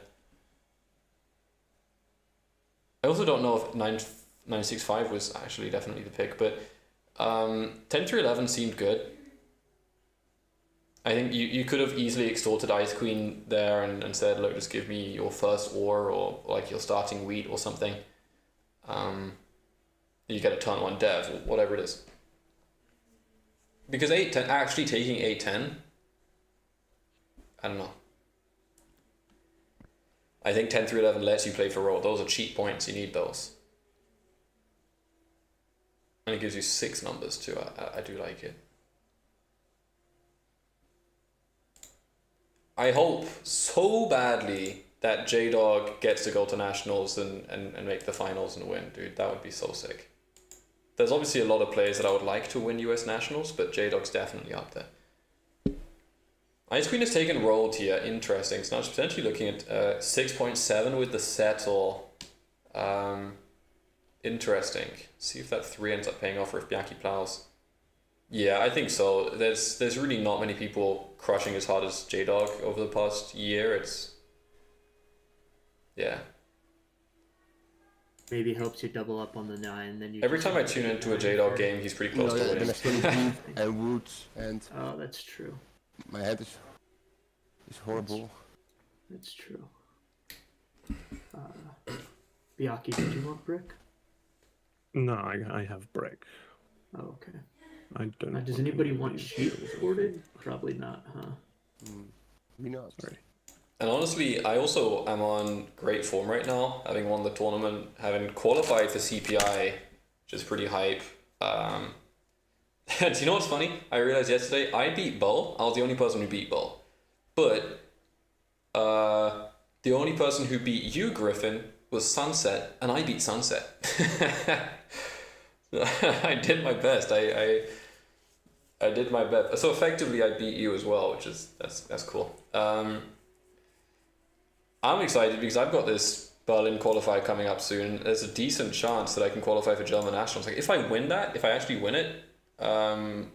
Speaker 1: I also don't know if 965 was actually definitely the pick, but 10-11 seemed good. I think you could have easily extorted IceQueen there and said, look, just give me your first ore or like your starting wheat or something. You get a turn 1 dev or whatever it is. Because 8-10, actually taking 8-10, I don't know. I think 10-11 lets you play for roll. Those are cheap points, you need those. And it gives you 6 numbers too, I do like it. I hope so badly that Jdawg gets to go to nationals and make the finals and win, dude. That would be so sick. There's obviously a lot of players that I would like to win US nationals, but Jdawg's definitely up there. IceQueen has taken rolled here, interesting. So now it's potentially looking at 6.7 with the settle. Interesting. See if that 3 ends up paying off or if Bjaki plows. Yeah, I think so. There's really not many people crushing as hard as Jdawg over the past year. Yeah.
Speaker 4: Maybe helps you double up on the 9. Then you.
Speaker 1: Every time I tune into a Jdawg game, he's pretty close to
Speaker 5: Then I
Speaker 1: winning.
Speaker 5: still need and woods, and
Speaker 4: Oh, that's true.
Speaker 5: my head is horrible.
Speaker 4: That's true. Bjaki, did you want brick?
Speaker 2: No, I have brick.
Speaker 4: Oh, okay.
Speaker 2: I don't.
Speaker 4: Does anybody want sheep boarded? Probably not, huh?
Speaker 5: Me not.
Speaker 2: Sorry.
Speaker 1: And honestly, I also am on great form right now, having won the tournament, having qualified for CPI, which is pretty hype. And do you know what's funny? I realized yesterday I beat Bull. I was the only person who beat Bull. But the only person who beat you, Griffin, was Sunset, and I beat Sunset. I did my best. I did my best. So effectively, I beat you as well, which is that's cool. I'm excited because I've got this Berlin qualifier coming up soon. There's a decent chance that I can qualify for German nationals. Like if I win that, if I actually win it, I'm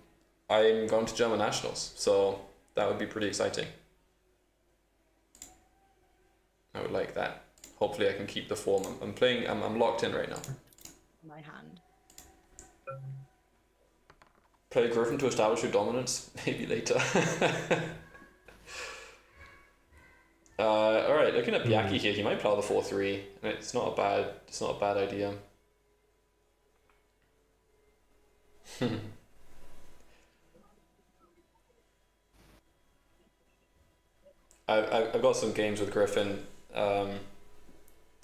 Speaker 1: going to German nationals. So that would be pretty exciting. I would like that. Hopefully, I can keep the form. I'm playing. I'm locked in right now.
Speaker 3: My hand.
Speaker 1: Play Griffin to establish your dominance. Maybe later. All right, looking at Bjaki here, he might plow the 4-3, and it's not a bad idea. I've got some games with Griffin that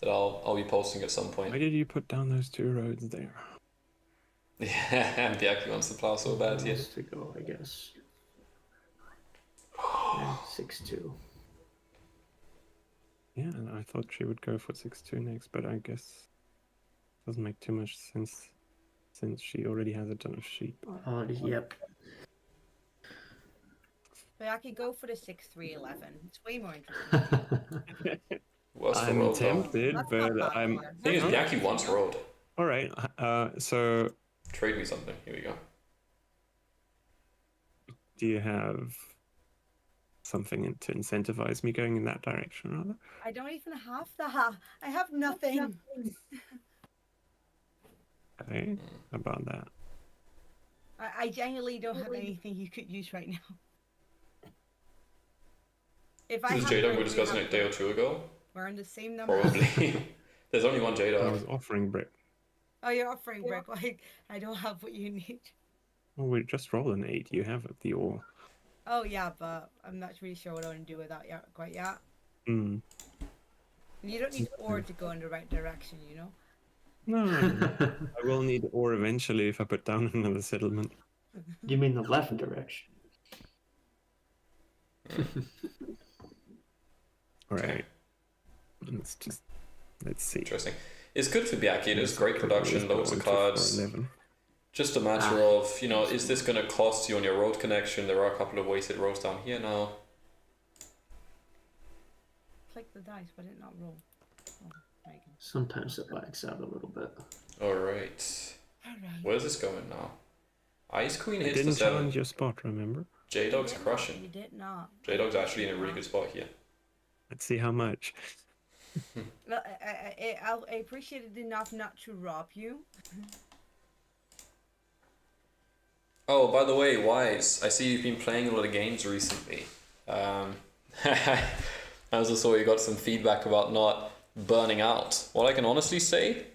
Speaker 1: I'll be posting at some point.
Speaker 2: Why did you put down those 2 roads there?
Speaker 1: Yeah, and Bjaki wants to plow so bad here.
Speaker 4: To go, I guess. 6-2.
Speaker 2: Yeah, and I thought she would go for 6-2 next, but I guess doesn't make too much sense since she already has a ton of sheep.
Speaker 4: Yep.
Speaker 3: But I could go for the 6-3-11. It's way more interesting.
Speaker 1: What's the
Speaker 2: I'm
Speaker 1: road, though?
Speaker 2: tempted,
Speaker 3: That's
Speaker 2: but
Speaker 3: not bad
Speaker 2: I'm.
Speaker 3: either.
Speaker 1: Thing is, Bjaki wants road.
Speaker 2: All right. So
Speaker 1: Trade me something. Here we go.
Speaker 2: do you have something to incentivize me going in that direction, rather?
Speaker 3: I don't even have that. I have nothing.
Speaker 2: Okay, about that.
Speaker 3: I genuinely don't have anything you could use right now. If I
Speaker 1: This is
Speaker 3: have
Speaker 1: Jdawg we
Speaker 3: brick,
Speaker 1: were discussing
Speaker 3: you
Speaker 1: a
Speaker 3: have
Speaker 1: day or
Speaker 3: brick.
Speaker 1: two ago.
Speaker 3: We're on the same number.
Speaker 1: Probably. There's only one
Speaker 2: I
Speaker 1: Jdawg.
Speaker 2: was offering brick.
Speaker 3: Oh, you're offering brick. Like, I don't have what you need.
Speaker 2: Well, we just roll an 8. You have the ore.
Speaker 3: Oh, yeah, but I'm not really sure what I want to do with that yet, quite yet.
Speaker 2: Mm.
Speaker 3: You don't need ore to go in the right direction, you know?
Speaker 2: No. I will need ore eventually if I put down another settlement.
Speaker 4: You mean the left direction?
Speaker 2: All right. Let's see.
Speaker 1: Interesting. It's good for Bjaki. It is great production, loads of cards.
Speaker 2: 11.
Speaker 1: Just a matter of, you know, is this going to cost you on your road connection? There are a couple of wasted roads down here now.
Speaker 3: Click the dice, but it not roll. Oh, there you go.
Speaker 4: Sometimes it lags out a little bit.
Speaker 1: Alright.
Speaker 3: Alright.
Speaker 1: Where's this going now? IceQueen
Speaker 2: I
Speaker 1: hits the
Speaker 2: didn't
Speaker 1: 7.
Speaker 2: challenge your spot, remember?
Speaker 1: Jdawg's
Speaker 3: You
Speaker 1: crushing.
Speaker 3: did not.
Speaker 1: Jdawg's actually in a really good spot here.
Speaker 2: Let's see how much.
Speaker 3: Well, I appreciate it enough not to rob you.
Speaker 1: Oh, by the way, Wise, I see you've been playing a lot of games recently. I also saw you got some feedback about not burning out. What I can honestly say,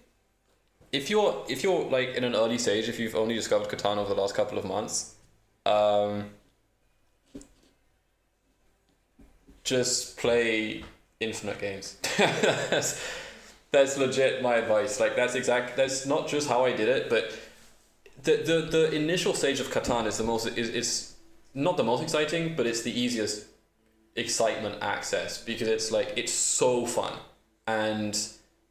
Speaker 1: if you're like in an early stage, if you've only discovered Catan over the last couple of months, just play infinite games. that's legit my advice. Like that's not just how I did it, but the initial stage of Catan is is not the most exciting, but it's the easiest excitement access because it's so fun. And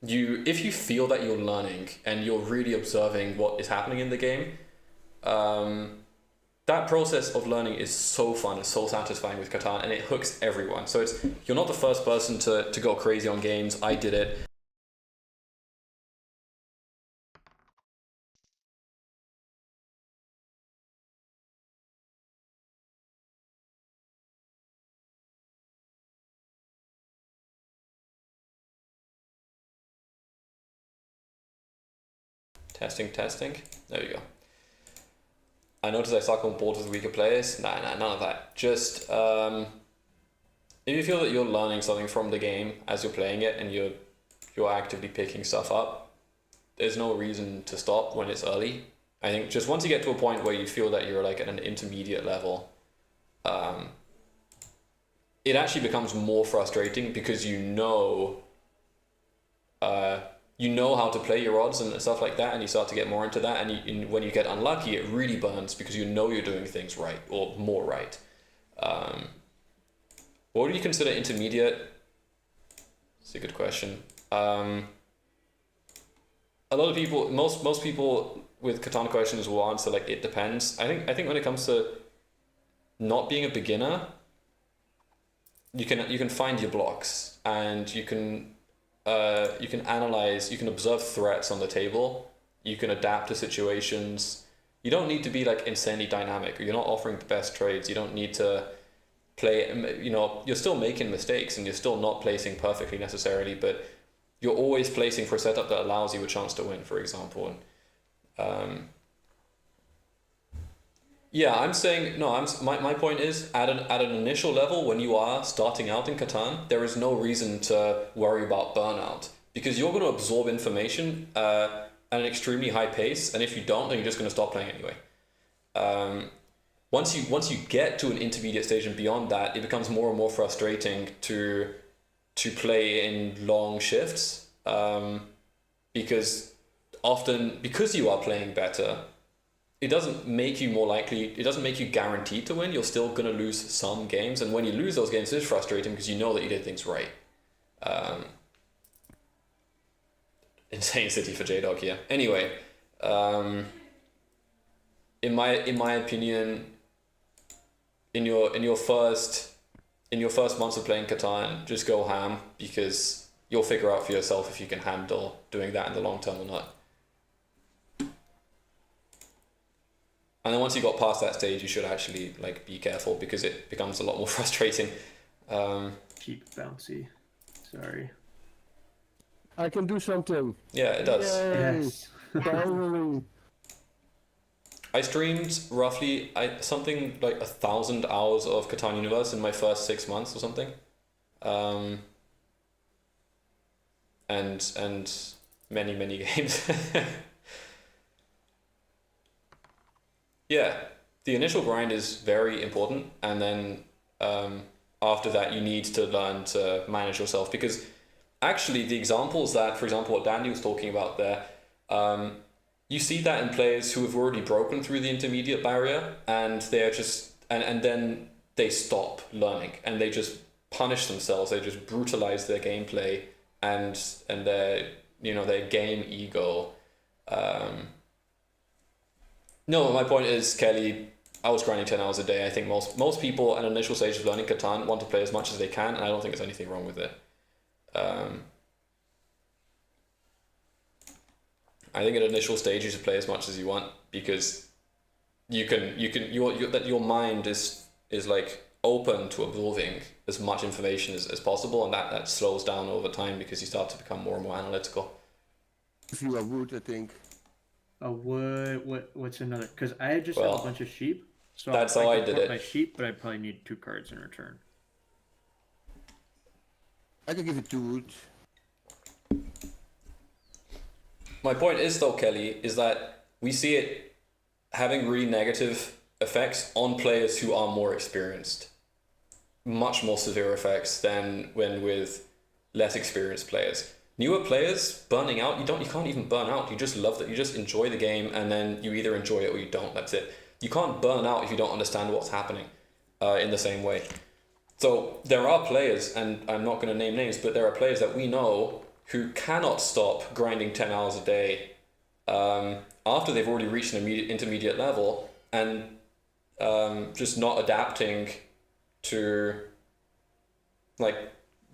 Speaker 1: if you feel that you're learning and you're really observing what is happening in the game, that process of learning is so fun, it's so satisfying with Catan, and it hooks everyone. So you're not the first person to go crazy on games. I did it. Testing. There we go. I noticed I suck on boards with weaker players. Nah, none of that. Just if you feel that you're learning something from the game as you're playing it and you're actively picking stuff up, there's no reason to stop when it's early. I think just once you get to a point where you feel that you're like at an intermediate level, it actually becomes more frustrating because you know how to play your odds and stuff like that, and you start to get more into that, and when you get unlucky, it really burns because you know you're doing things right or more right. What do you consider intermediate? It's a good question. A lot of people, most people with Catan questions will answer like it depends. I think when it comes to not being a beginner, you can find your blocks and you can analyze, you can observe threats on the table, you can adapt to situations. You don't need to be like insanely dynamic, or you're not offering the best trades. You don't need to play, you're still making mistakes and you're still not placing perfectly necessarily, but you're always placing for a setup that allows you a chance to win, for example. And yeah, I'm saying, no, my point is, at an initial level, when you are starting out in Catan, there is no reason to worry about burnout, because you're going to absorb information at an extremely high pace, and if you don't, then you're just going to stop playing anyway. Once you get to an intermediate stage and beyond that, it becomes more and more frustrating to play in long shifts, because you are playing better, it doesn't make you more likely, it doesn't make you guaranteed to win. You're still going to lose some games, and when you lose those games, it's frustrating because you know that you did things right. Insane city for Jdawg here. Anyway, in my opinion, in your first months of playing Catan, just go ham, because you'll figure out for yourself if you can handle doing that in the long term or not. And then once you got past that stage, you should actually like be careful, because it becomes a lot more frustrating.
Speaker 4: Keep bouncy. Sorry.
Speaker 5: I can do something.
Speaker 1: Yeah, it does.
Speaker 5: Yay.
Speaker 4: Yes.
Speaker 5: Finally.
Speaker 1: I streamed roughly something like 1,000 hours of Catan Universe in my first 6 months or something, and many games. Yeah, the initial grind is very important, and then after that you need to learn to manage yourself, because actually the examples that, for example, what Danny was talking about there, you see that in players who have already broken through the intermediate barrier, and they're just and then they stop learning and they just punish themselves. They just brutalize their gameplay and their their game ego. No, my point is, Kelly, I was grinding 10 hours a day. I think most people at an initial stage of learning Catan want to play as much as they can, and I don't think there's anything wrong with it. I think at initial stage you should play as much as you want, because your mind is like open to absorbing as much information as possible, and that slows down over time because you start to become more and more analytical.
Speaker 5: If you are wood, I think.
Speaker 4: A wood. What's another? Because I just have
Speaker 1: Well,
Speaker 4: a bunch of sheep. So
Speaker 1: that's how I
Speaker 4: could
Speaker 1: did
Speaker 4: port
Speaker 1: it.
Speaker 4: my sheep, but I probably need 2 cards in return.
Speaker 5: I can give it 2 wood.
Speaker 1: My point is though, Kelly, is that we see it having really negative effects on players who are more experienced. Much more severe effects than when with less experienced players. Newer players burning out, you can't even burn out. You just love that. You just enjoy the game, and then you either enjoy it or you don't. That's it. You can't burn out if you don't understand what's happening in the same way. So there are players, and I'm not going to name names, but there are players that we know who cannot stop grinding 10 hours a day after they've already reached an intermediate level, and just not adapting to like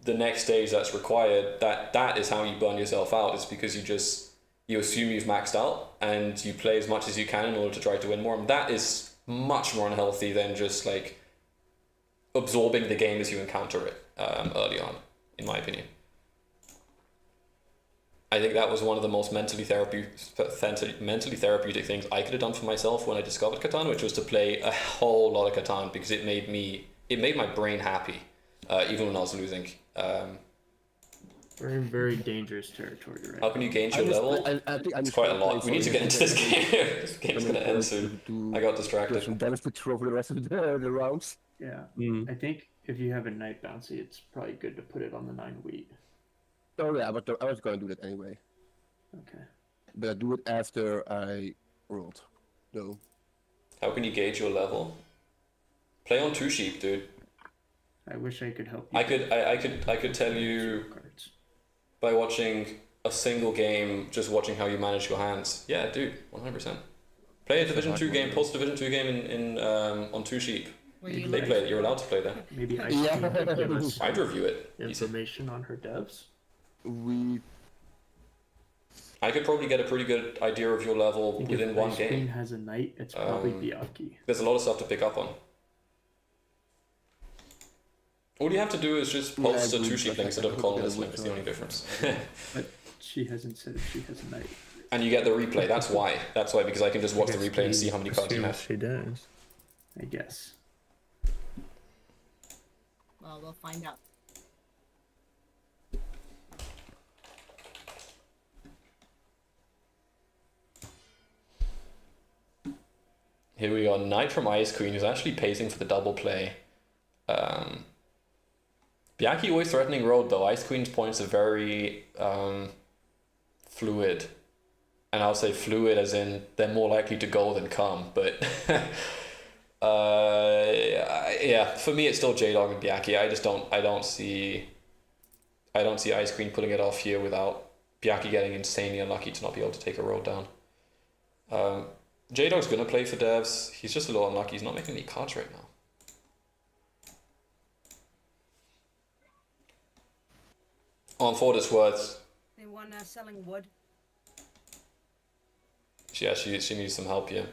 Speaker 1: the next stage that's required. That is how you burn yourself out, is because you assume you've maxed out and you play as much as you can in order to try to win more, and that is much more unhealthy than just like absorbing the game as you encounter it early on, in my opinion. I think that was one of the most mentally therapeutic things I could have done for myself when I discovered Catan, which was to play a whole lot of Catan, because it made my brain happy, even when I was losing.
Speaker 4: We're in very dangerous territory right
Speaker 1: How can you gauge your level?
Speaker 5: I think
Speaker 1: It's quite a lot. We need to get into this game. This game's gonna end soon. I got
Speaker 5: Do
Speaker 1: distracted.
Speaker 5: some damage control for the rest of the rounds.
Speaker 4: Yeah.
Speaker 2: Mm.
Speaker 4: I think if you have a night bouncy, it's probably good to put it on the 9 wheat.
Speaker 5: Oh yeah, but I was going to do that anyway.
Speaker 4: Okay.
Speaker 5: But I do it after I rolled. No.
Speaker 1: How can you gauge your level? Play on 2 sheep, dude.
Speaker 4: I wish I could help you.
Speaker 1: I could tell you
Speaker 4: Cards.
Speaker 1: by watching a single game, just watching how you manage your hands. Yeah, dude, 100%. Play a Division 2 game, post Division 2 game in on 2 sheep.
Speaker 3: Where you
Speaker 1: They
Speaker 3: look-
Speaker 1: play it. You're allowed to play there.
Speaker 4: Maybe
Speaker 5: Yeah.
Speaker 4: IceQueen could give us
Speaker 1: I'd review it.
Speaker 4: information on her devs.
Speaker 5: We
Speaker 1: I could probably get a pretty good idea of your
Speaker 4: I
Speaker 1: level
Speaker 4: think
Speaker 1: within
Speaker 4: if
Speaker 1: one
Speaker 4: IceQueen
Speaker 1: game.
Speaker 4: has a knight, it's probably Bjaki.
Speaker 1: There's a lot of stuff to pick up on. All you have to do is just post
Speaker 5: Yeah,
Speaker 1: a 2 sheep link instead of a
Speaker 5: I
Speaker 1: colorless
Speaker 5: would
Speaker 1: link. It's the only difference.
Speaker 4: But she hasn't said if she has a knight.
Speaker 1: And you get the replay. That's why. That's why, because I can just watch the
Speaker 2: I guess
Speaker 1: replay and
Speaker 2: we
Speaker 1: see how many cards you
Speaker 2: assume
Speaker 1: have.
Speaker 2: She does.
Speaker 4: I guess.
Speaker 3: Well, we'll find out.
Speaker 1: Here we go. Knight from IceQueen, who's actually pacing for the double play. Bjaki always threatening road though. IceQueen's points are very fluid. And I'll say fluid as in they're more likely to go than come. But yeah, for me it's still Jdawg and Bjaki. I don't see IceQueen pulling it off here without Bjaki getting insanely unlucky to not be able to take a road down. Jdawg's gonna play for devs. He's just a little unlucky. He's not making any cards right now. On for what it's worth,
Speaker 3: Anyone selling wood?
Speaker 1: yeah, she needs some help here.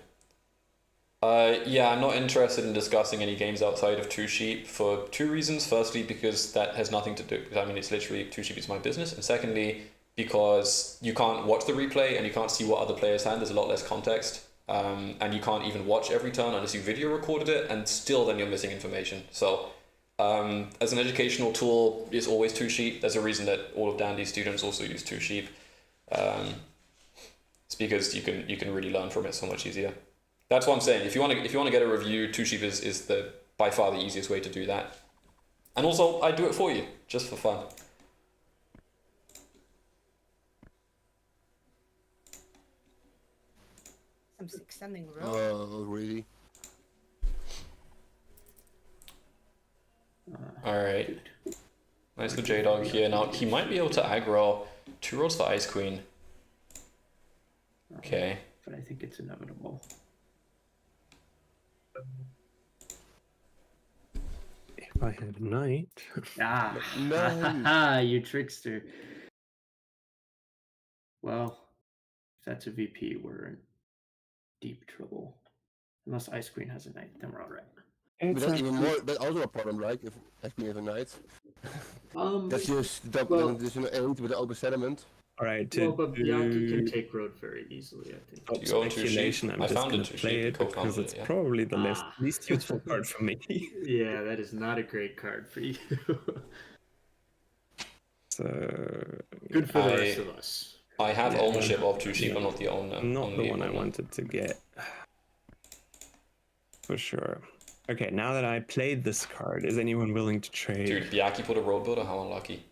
Speaker 1: Yeah, I'm not interested in discussing any games outside of 2 sheep for 2 reasons. Firstly, because that has nothing to do. I mean, it's literally 2 sheep is my business, and secondly, because you can't watch the replay and you can't see what other players hand. There's a lot less context. And you can't even watch every turn unless you video recorded it, and still then you're missing information. So as an educational tool, it's always 2 sheep. There's a reason that all of Dandy's students also use 2 sheep. It's because you can really learn from it so much easier. That's what I'm saying. If you want to get a review, 2 sheep is the by far the easiest way to do that. And also, I do it for you just for fun.
Speaker 3: I'm extending road.
Speaker 5: oh really?
Speaker 1: All right. Nice for Jdawg here. Now he might be able to aggro 2 rolls for IceQueen. Okay.
Speaker 4: But I think it's inevitable.
Speaker 2: If I had a knight,
Speaker 4: Ah,
Speaker 5: No.
Speaker 4: you trickster. Well, if that's a VP, we're in deep trouble. Unless IceQueen has a knight, then we're all right.
Speaker 5: But
Speaker 2: It's
Speaker 5: that's even
Speaker 2: actually-
Speaker 5: more. That's also a problem, right? If IceQueen has a knight, that's just double
Speaker 4: well-
Speaker 5: additional 8 with the open settlement.
Speaker 2: all right.
Speaker 4: Well,
Speaker 2: To
Speaker 4: but Bjaki can
Speaker 2: do
Speaker 4: take road very easily, I think.
Speaker 2: top
Speaker 1: You go into
Speaker 2: speculation,
Speaker 1: sheep.
Speaker 2: I'm
Speaker 1: I
Speaker 2: just
Speaker 1: found
Speaker 2: gonna
Speaker 1: it to
Speaker 2: play
Speaker 1: sheep,
Speaker 2: it because
Speaker 1: co-founded
Speaker 2: it's
Speaker 1: it, yeah.
Speaker 2: probably the least useful card for me.
Speaker 4: Yeah, that is not a great card for you.
Speaker 2: So
Speaker 4: Good for the
Speaker 1: I-
Speaker 4: rest of us.
Speaker 1: I have
Speaker 2: Yeah.
Speaker 1: ownership of two sheep. I'm not the owner.
Speaker 2: not the
Speaker 1: only
Speaker 2: one I
Speaker 1: owner.
Speaker 2: wanted to get. For sure. Okay, now that I played this card, is anyone willing to trade?
Speaker 1: Dude, Bjaki put a road builder. How unlucky.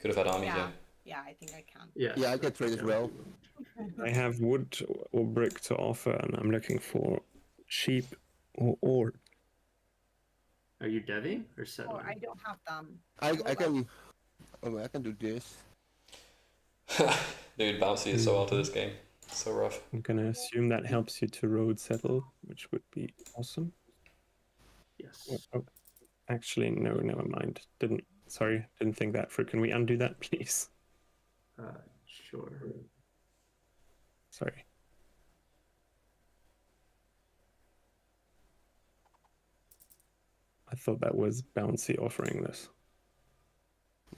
Speaker 1: Could have had army
Speaker 3: Yeah.
Speaker 1: here.
Speaker 3: Yeah, I think I can.
Speaker 4: Yeah,
Speaker 5: Yeah, I get trade as well.
Speaker 2: I have wood or brick to offer, and I'm looking for sheep or ore.
Speaker 4: Are you deving or
Speaker 3: Or
Speaker 4: settling?
Speaker 3: I don't have them.
Speaker 5: I can. Oh, I can do this.
Speaker 1: Dude, Bouncy is so out of this game. So rough.
Speaker 2: I'm gonna assume that helps you to road settle, which would be awesome.
Speaker 4: Yes.
Speaker 2: Oh, actually, no, never mind. Didn't think that through. Can we undo that, please?
Speaker 4: Sure.
Speaker 2: Sorry. I thought that was Bouncy offering this.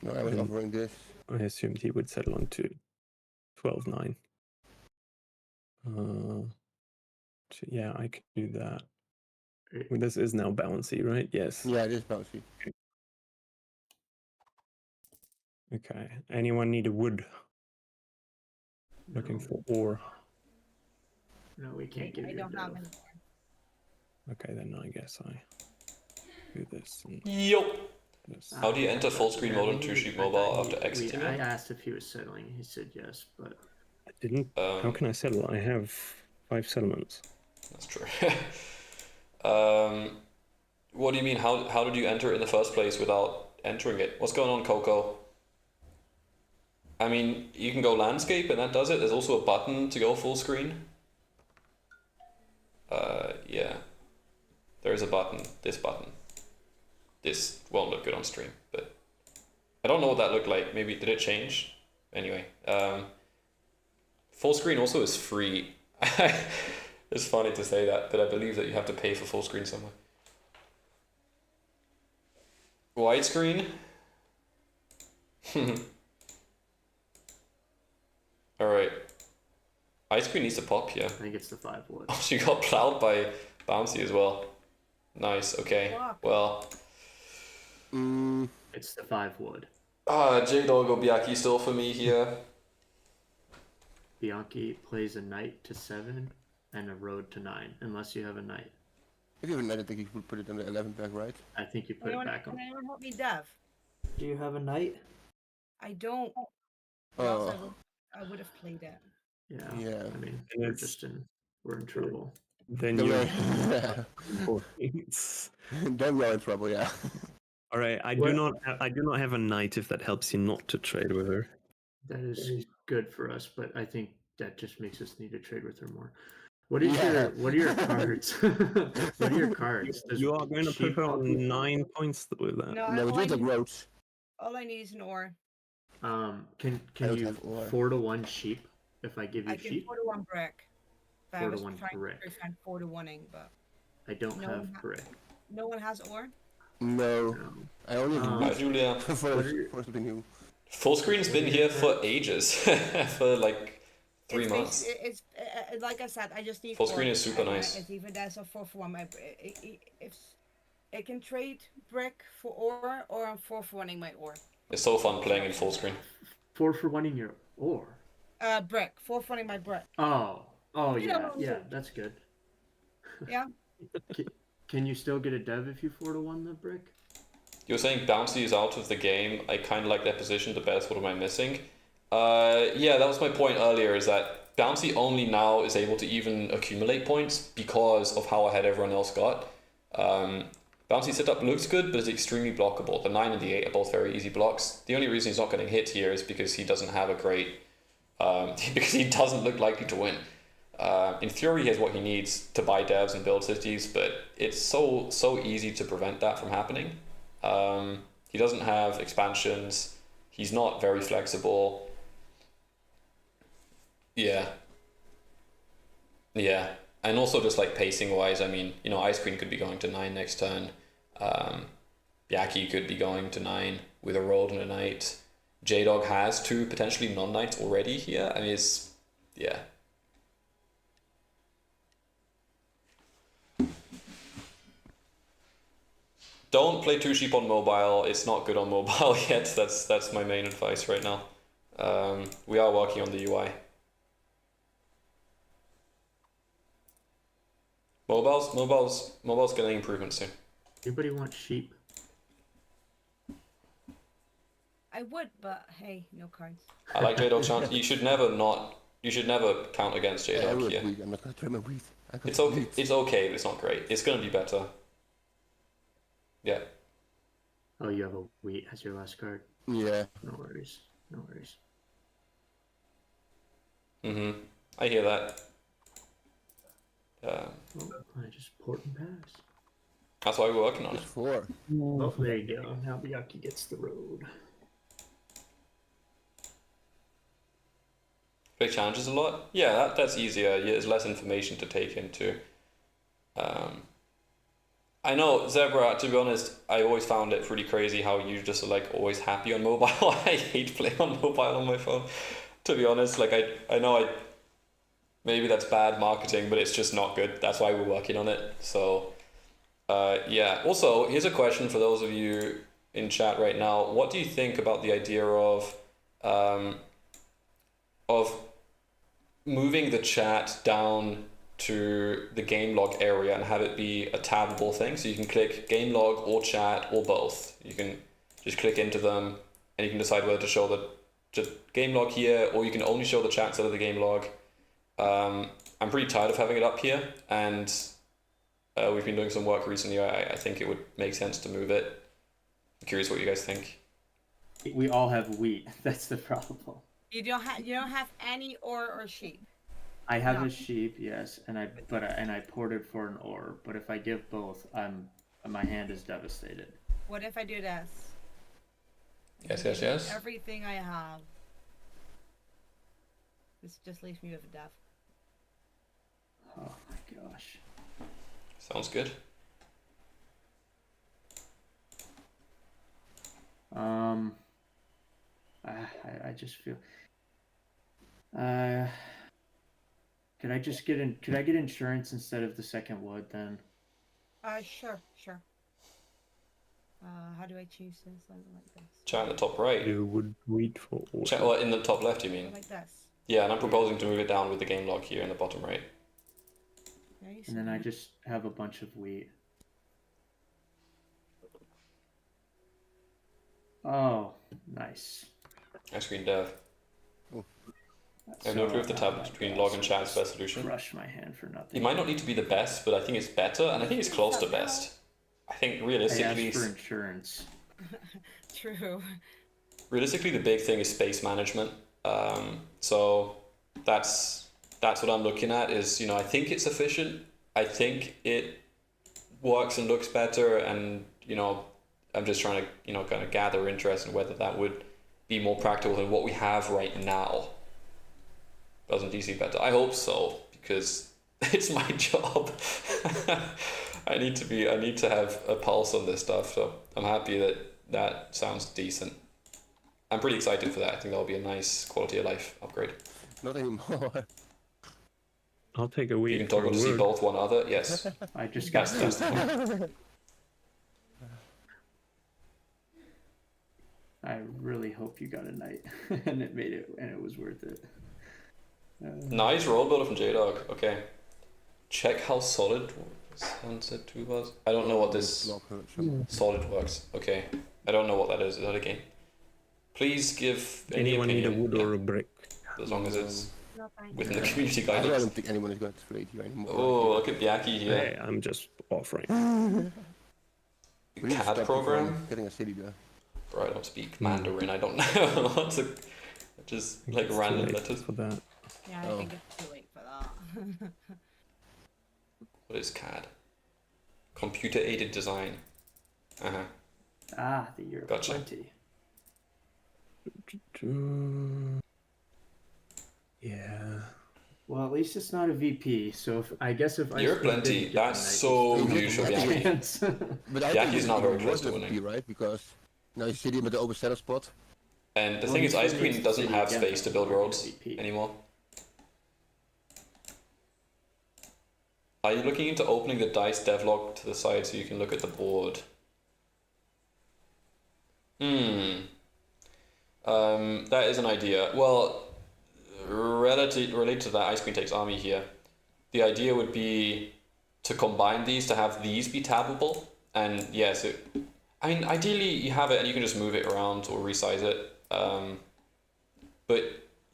Speaker 5: No, I was offering this.
Speaker 2: I assumed he would settle on to 12-9. Yeah, I can do that. Well, this is now Bouncy, right? Yes.
Speaker 5: Yeah, it is bouncy.
Speaker 2: Okay. Anyone need a wood? Looking for ore.
Speaker 4: No, we can't give
Speaker 3: I
Speaker 4: you
Speaker 3: don't
Speaker 4: a
Speaker 3: have
Speaker 4: dove.
Speaker 2: Okay, then I guess I do this and
Speaker 1: Yo.
Speaker 2: this.
Speaker 1: How do you enter full screen mode on two sheep mobile after exiting
Speaker 4: I
Speaker 1: it?
Speaker 4: asked if he was settling. He said yes, but
Speaker 2: I didn't. How can I settle? I have 5 settlements.
Speaker 1: That's true. What do you mean? How did you enter in the first place without entering it? What's going on, Coco? I mean, you can go landscape and that does it. There's also a button to go full screen. Yeah. There is a button. This button. This won't look good on stream, but I don't know what that looked like. Maybe did it change? Anyway, full screen also is free. It's funny to say that, but I believe that you have to pay for full screen somewhere. Widescreen. All right. IceQueen needs to pop here.
Speaker 4: I think it's the 5 wood.
Speaker 1: Oh, she got plowed by Bouncy as well. Nice. Okay.
Speaker 3: Fuck.
Speaker 1: Well.
Speaker 4: It's the 5 wood.
Speaker 1: Jdawg or Bjaki still for me here.
Speaker 4: Bjaki plays a knight to 7 and a road to 9, unless you have a knight.
Speaker 5: If you have a knight, I think you would put it on the 11 back, right?
Speaker 4: I think you put
Speaker 3: Anyone,
Speaker 4: it back on.
Speaker 3: can anyone help me, Dev?
Speaker 4: Do you have a knight?
Speaker 3: I don't. Or else
Speaker 5: Oh,
Speaker 3: I would have played it.
Speaker 4: Yeah.
Speaker 5: yeah.
Speaker 4: I mean,
Speaker 2: And
Speaker 4: we're in trouble.
Speaker 2: Then
Speaker 5: Then
Speaker 2: you.
Speaker 5: then we're in trouble, yeah.
Speaker 2: All right. I
Speaker 4: What-
Speaker 2: do not have a knight. If that helps you not to trade with her.
Speaker 4: That is good for us, but I think that just makes us need to trade with her more. What are your cards? What are your cards? Does
Speaker 2: You are going to put
Speaker 4: sheep
Speaker 2: her
Speaker 4: help you?
Speaker 2: on 9 points with that.
Speaker 3: No,
Speaker 5: No, we
Speaker 3: all, I
Speaker 5: do take
Speaker 3: need,
Speaker 5: roads.
Speaker 3: all I need is an ore.
Speaker 4: Can
Speaker 5: don't
Speaker 4: you
Speaker 5: have ore.
Speaker 4: 4-1 sheep if I give you
Speaker 3: I can
Speaker 4: sheep?
Speaker 3: 4-1 brick. But I
Speaker 4: 4
Speaker 3: was
Speaker 4: to 1
Speaker 3: trying
Speaker 4: brick.
Speaker 3: to find 4-1ing, but
Speaker 4: I don't
Speaker 3: No,
Speaker 4: have brick.
Speaker 3: no one has ore.
Speaker 5: No,
Speaker 4: No.
Speaker 5: I only have
Speaker 4: Um,
Speaker 1: Hi,
Speaker 5: roads
Speaker 1: Julia.
Speaker 5: for
Speaker 4: what are your-
Speaker 5: something new.
Speaker 1: Full screen's been here for ages. For like 3
Speaker 3: It's
Speaker 1: months.
Speaker 3: It's like I said. I just need.
Speaker 1: Full
Speaker 3: ore.
Speaker 1: screen is super
Speaker 3: And,
Speaker 1: nice.
Speaker 3: It's even that's a 4-1. If it can trade brick for ore, or I'm 4-1ing my ore.
Speaker 1: It's so fun playing in full screen.
Speaker 4: 4 for 1 in your ore.
Speaker 3: Brick. 4-1ing my brick.
Speaker 4: Oh,
Speaker 3: You
Speaker 4: yeah,
Speaker 3: know-
Speaker 4: yeah, that's good.
Speaker 3: Yeah.
Speaker 4: Can you still get a dev if you 4-1 the brick?
Speaker 1: You were saying Bouncy is out of the game. I kind of like that position the best. What am I missing? Yeah, that was my point earlier, is that Bouncy only now is able to even accumulate points because of how ahead everyone else got. Bouncy setup looks good, but it's extremely blockable. The 9 and the 8 are both very easy blocks. The only reason he's not getting hit here is because he doesn't have a great... because he doesn't look likely to win. In theory, he has what he needs to buy devs and build cities, but it's so easy to prevent that from happening. He doesn't have expansions. He's not very flexible. Yeah. I And also just like pacing wise, I mean, you know, IceQueen could be going to 9 next turn. Bjaki could be going to 9 with a roll and a knight. Jdawg has 2 potentially non-knights already here. I mean, it's, yeah. Don't play 2 sheep on mobile. It's not good on mobile yet. That's my main advice right now. We are working on the UI. Mobile's getting improvements soon.
Speaker 4: Anybody want sheep?
Speaker 3: I would, but hey, no cards.
Speaker 1: I like Jdawg's chance. You should never count against
Speaker 5: Yeah, I
Speaker 1: Jdawg
Speaker 5: will
Speaker 1: here.
Speaker 5: wheat. I'm not gonna try my wheat. I got
Speaker 1: It's okay.
Speaker 5: wheat.
Speaker 1: It's okay, but it's not great. It's gonna be better. Yeah.
Speaker 4: Oh, you have a wheat as your last card.
Speaker 5: Yeah.
Speaker 4: No worries. No worries.
Speaker 1: I hear that.
Speaker 4: Oh, I just port and pass.
Speaker 1: That's why we're working on it.
Speaker 5: Just 4.
Speaker 4: Oh, there you go. Now Bjaki gets the road.
Speaker 1: Play challenges a lot. Yeah, that's easier. Yeah, there's less information to take into. I know Zebra. To be honest, I always found it pretty crazy how you just are like always happy on mobile. I hate playing on mobile on my phone. To be honest, like I know maybe that's bad marketing, but it's just not good. That's why we're working on it. So, yeah. Also, here's a question for those of you in chat right now. What do you think about the idea of moving the chat down to the game log area and have it be a tabbable thing? So you can click game log or chat or both. You can just click into them and you can decide whether to show the game log here, or you can only show the chat instead of the game log. I'm pretty tired of having it up here, and we've been doing some work recently. I think it would make sense to move it. I'm curious what you guys think.
Speaker 4: We all have wheat. That's the problem.
Speaker 3: You don't have any ore or sheep.
Speaker 4: I have
Speaker 3: No.
Speaker 4: a sheep, yes, and I ported for an ore. But if I give both, my hand is devastated.
Speaker 3: What if I do this?
Speaker 1: Yes.
Speaker 3: Everything I have. This just leaves me with a death.
Speaker 4: Oh my gosh.
Speaker 1: Sounds good.
Speaker 4: I just feel. Could I just get in? Could I get insurance instead of the second wood then?
Speaker 3: Sure. How do I choose this? Like this.
Speaker 1: Chat in the top right.
Speaker 2: You would wheat for all.
Speaker 1: Chat, well, in the top left, you mean?
Speaker 3: Like this.
Speaker 1: Yeah, and I'm proposing to move it down with the game log here in the bottom right.
Speaker 3: Okay,
Speaker 4: And then I just have a bunch of wheat. Oh, nice.
Speaker 1: IceQueen dev.
Speaker 5: Oh.
Speaker 1: I have no clue if the tab between log and chat is the best solution.
Speaker 4: Crush my hand for nothing.
Speaker 1: It might not need to be the best, but I think it's better, and I think it's close to best. I think
Speaker 4: I
Speaker 1: realistically,
Speaker 4: asked for insurance.
Speaker 3: True.
Speaker 1: realistically, the big thing is space management. So that's what I'm looking at. Is, you know, I think it's efficient. I think it works and looks better, and, you know, I'm just trying to, you know, kind of gather interest in whether that would be more practical than what we have right now. Doesn't DC better? I hope so, because it's my job. I need to have a pulse on this stuff, so I'm happy that sounds decent. I'm pretty excited for that. I think that'll be a nice quality of life upgrade.
Speaker 5: Not anymore.
Speaker 2: I'll take a wheat.
Speaker 1: You can toggle to see both one other. Yes,
Speaker 4: I just got
Speaker 1: that's the
Speaker 4: I really hope you got a knight, and it was worth it.
Speaker 1: nice roll builder from Jdawg. Okay, check how solid Sunset 2 was. I don't know what this
Speaker 5: Block her.
Speaker 1: solid works. Okay, I don't know what that is. Is that a game? Please give any
Speaker 2: Anyone need a
Speaker 1: opinion.
Speaker 2: wood or a brick?
Speaker 1: Yeah, as long as it's
Speaker 3: No, thank
Speaker 1: within
Speaker 3: you.
Speaker 1: the community
Speaker 5: I
Speaker 1: guidelines.
Speaker 5: don't think anyone is going to trade you anymore.
Speaker 1: Oh, look at Bjaki here.
Speaker 2: Hey, I'm just offering.
Speaker 5: We need to
Speaker 1: CAD
Speaker 5: stop you
Speaker 1: program.
Speaker 5: from getting a city there.
Speaker 1: Bro, I don't speak Mandarin. I don't know. What's a just like
Speaker 2: It's too
Speaker 1: random
Speaker 2: late
Speaker 1: letters.
Speaker 2: for that.
Speaker 3: Yeah, I
Speaker 5: Oh.
Speaker 3: think it's too late for that.
Speaker 1: What is CAD? Computer aided design.
Speaker 4: Ah, the year of
Speaker 1: Gotcha.
Speaker 4: plenty.
Speaker 2: Yeah.
Speaker 4: Well, at least it's not a VP. So I guess if
Speaker 1: You're
Speaker 4: IceQueen
Speaker 1: plenty.
Speaker 4: didn't get
Speaker 1: That's
Speaker 4: the knight,
Speaker 1: so
Speaker 4: we still
Speaker 1: huge for
Speaker 4: have a
Speaker 1: Bjaki.
Speaker 4: chance.
Speaker 5: But I
Speaker 1: Bjaki's
Speaker 5: think
Speaker 1: not
Speaker 5: it's
Speaker 1: very
Speaker 5: even
Speaker 1: close
Speaker 5: worse
Speaker 1: to
Speaker 5: than
Speaker 1: winning.
Speaker 5: VP, right? Because now you see him at the open setup spot.
Speaker 1: And the
Speaker 4: Well,
Speaker 1: thing
Speaker 4: he
Speaker 1: is,
Speaker 4: still
Speaker 1: IceQueen
Speaker 4: needs
Speaker 1: doesn't
Speaker 4: City
Speaker 1: have
Speaker 4: again
Speaker 1: space to
Speaker 4: for
Speaker 1: build
Speaker 4: the
Speaker 1: roads
Speaker 4: VP.
Speaker 1: anymore. Are you looking into opening the dice devlog to the side so you can look at the board? That is an idea. Well, related to that, IceQueen takes army here. The idea would be to combine these to have these be tabbable. And yes, I mean, ideally you have it and you can just move it around or resize it. But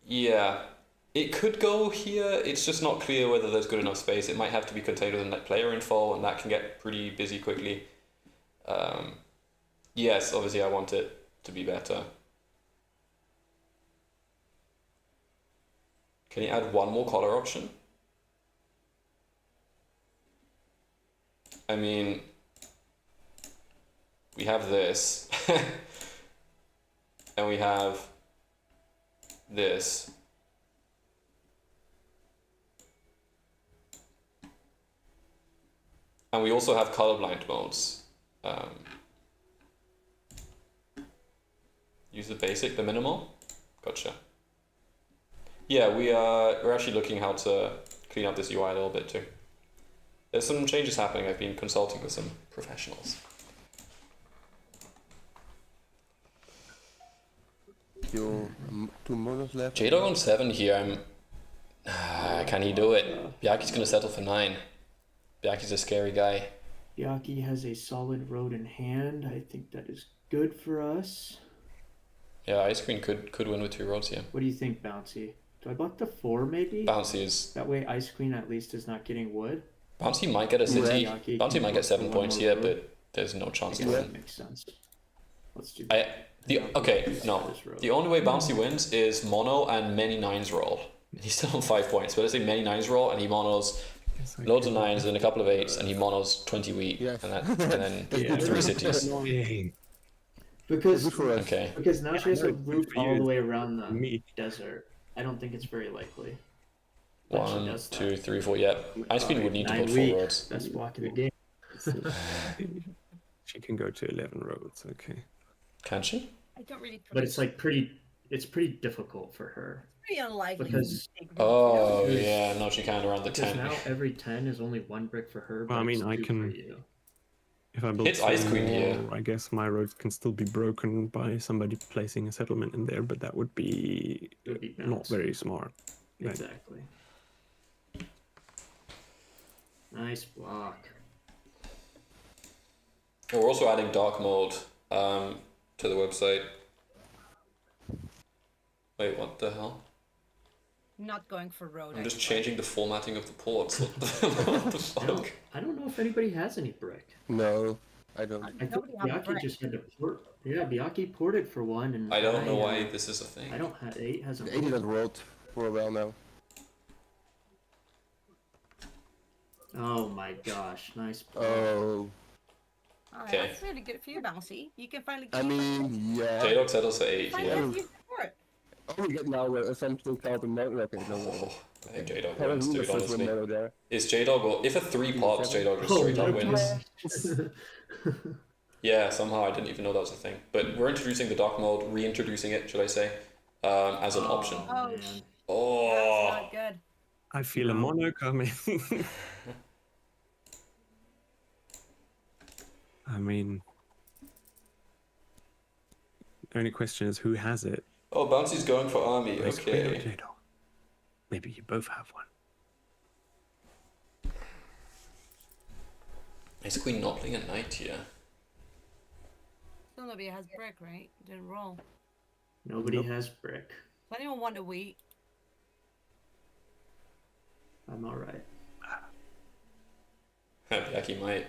Speaker 1: yeah, it could go here. It's just not clear whether there's good enough space. It might have to be contained within that player info, and that can get pretty busy quickly. Yes, obviously I want it to be better. Can you add one more color option? I mean, we have this, and we have this. And we also have colorblind modes. Use the basic, the minimal. Gotcha. Yeah, we're actually looking how to clean up this UI a little bit too. There's some changes happening. I've been consulting with some professionals.
Speaker 5: Still 2 monos left.
Speaker 1: Jdawg on 7 here. Can he do it? Bjaki's gonna settle for 9. Bjaki's a scary guy.
Speaker 4: Bjaki has a solid road in hand. I think that is good for us.
Speaker 1: Yeah, IceQueen could win with 2 roads here.
Speaker 4: What do you think, Bouncy? Do I block the 4 maybe?
Speaker 1: Bouncy is.
Speaker 4: That way IceQueen at least is not getting wood.
Speaker 1: Bouncy might get a city.
Speaker 4: Bjaki
Speaker 1: Bouncy
Speaker 4: can
Speaker 1: might
Speaker 4: block
Speaker 1: get 7
Speaker 4: one
Speaker 1: points
Speaker 4: more
Speaker 1: here,
Speaker 4: road.
Speaker 1: but there's no chance to
Speaker 4: Yeah,
Speaker 1: win.
Speaker 4: that makes sense. Let's do that.
Speaker 1: No. The only way Bouncy wins is mono and many 9s roll. He's still on 5 points, but let's say many 9s roll and he monos loads of 9s and a couple of 8s and he monos 20 wheat
Speaker 5: Yes.
Speaker 1: and then 3 cities.
Speaker 2: Annoying.
Speaker 4: Because
Speaker 5: Good for us.
Speaker 1: Okay.
Speaker 4: because now she has
Speaker 2: no,
Speaker 4: a
Speaker 2: good
Speaker 4: route
Speaker 2: for
Speaker 4: all
Speaker 2: you.
Speaker 4: the way around the
Speaker 2: Me.
Speaker 4: desert. I don't think it's very likely. that she
Speaker 1: 1,
Speaker 4: does that.
Speaker 1: 2, 3, 4. Yeah. IceQueen would need to
Speaker 4: 9
Speaker 1: put 4
Speaker 4: weak.
Speaker 1: roads.
Speaker 4: Best block in the game.
Speaker 2: She can go to 11 roads, okay.
Speaker 1: Can she?
Speaker 3: I don't really.
Speaker 4: But it's like it's pretty difficult for her.
Speaker 3: pretty unlikely.
Speaker 4: because-
Speaker 3: to take
Speaker 1: Oh
Speaker 3: roads,
Speaker 1: yeah, no, she can around the
Speaker 4: Because
Speaker 1: 10.
Speaker 4: now every 10 is only 1 brick for her.
Speaker 2: Well, I
Speaker 4: but
Speaker 2: mean,
Speaker 4: it's
Speaker 2: I
Speaker 4: 2
Speaker 2: can-
Speaker 4: for you.
Speaker 2: If I build
Speaker 1: It's IceQueen here.
Speaker 2: more, I guess my roads can still be broken by somebody placing a settlement in there, but that would be
Speaker 4: It would be
Speaker 2: not
Speaker 4: balanced.
Speaker 2: very smart. Right.
Speaker 4: Exactly. Nice block.
Speaker 1: We're also adding dark mode to the website. Wait, what the hell?
Speaker 3: Not going for road.
Speaker 1: I'm just
Speaker 3: I-
Speaker 1: changing the formatting of the ports. What the fuck?
Speaker 4: I don't know if anybody has any brick.
Speaker 5: No, I don't.
Speaker 4: I think
Speaker 3: Nobody have
Speaker 4: Bjaki
Speaker 3: brick.
Speaker 4: just had to port. Yeah, Bjaki ported for 1, and
Speaker 1: I don't know why this is a thing.
Speaker 4: I don't have 8 hasn't.
Speaker 5: The 80
Speaker 4: ported.
Speaker 5: that rolled for a while now.
Speaker 4: Oh my gosh, nice block.
Speaker 5: Oh,
Speaker 3: Oh,
Speaker 1: Okay.
Speaker 3: That's really good for you, Bouncy. You can finally.
Speaker 5: I mean, yeah.
Speaker 1: Jdawg settles for 8
Speaker 3: finally
Speaker 1: here.
Speaker 3: have you support.
Speaker 5: Oh, we get now something called a mono. Okay, no, no.
Speaker 1: Oh, I think Jdawg
Speaker 5: How
Speaker 1: wins,
Speaker 5: is the
Speaker 1: dude,
Speaker 5: first one
Speaker 1: honestly.
Speaker 5: mono there?
Speaker 1: Is Jdawg, well, if a 3 pops, Jdawg just straight up
Speaker 4: my
Speaker 1: wins.
Speaker 4: gosh.
Speaker 1: Yeah, somehow I didn't even know that was a thing. But we're introducing the dark mode, reintroducing it, should I say, as an option.
Speaker 3: Oh,
Speaker 4: man.
Speaker 3: That's
Speaker 1: Oh,
Speaker 3: not good.
Speaker 2: I feel a
Speaker 4: No.
Speaker 2: mono coming. I mean, the only question is who has it.
Speaker 1: oh, Bouncy's going for army.
Speaker 2: IceQueen or
Speaker 1: Okay.
Speaker 2: Jdawg? Maybe you both have one.
Speaker 1: IceQueen not playing at night here.
Speaker 3: Still nobody has brick, right? Didn't roll.
Speaker 4: Nobody
Speaker 2: Nope.
Speaker 4: has brick.
Speaker 3: Does anyone want to wheat?
Speaker 4: I'm alright.
Speaker 1: Bjaki might.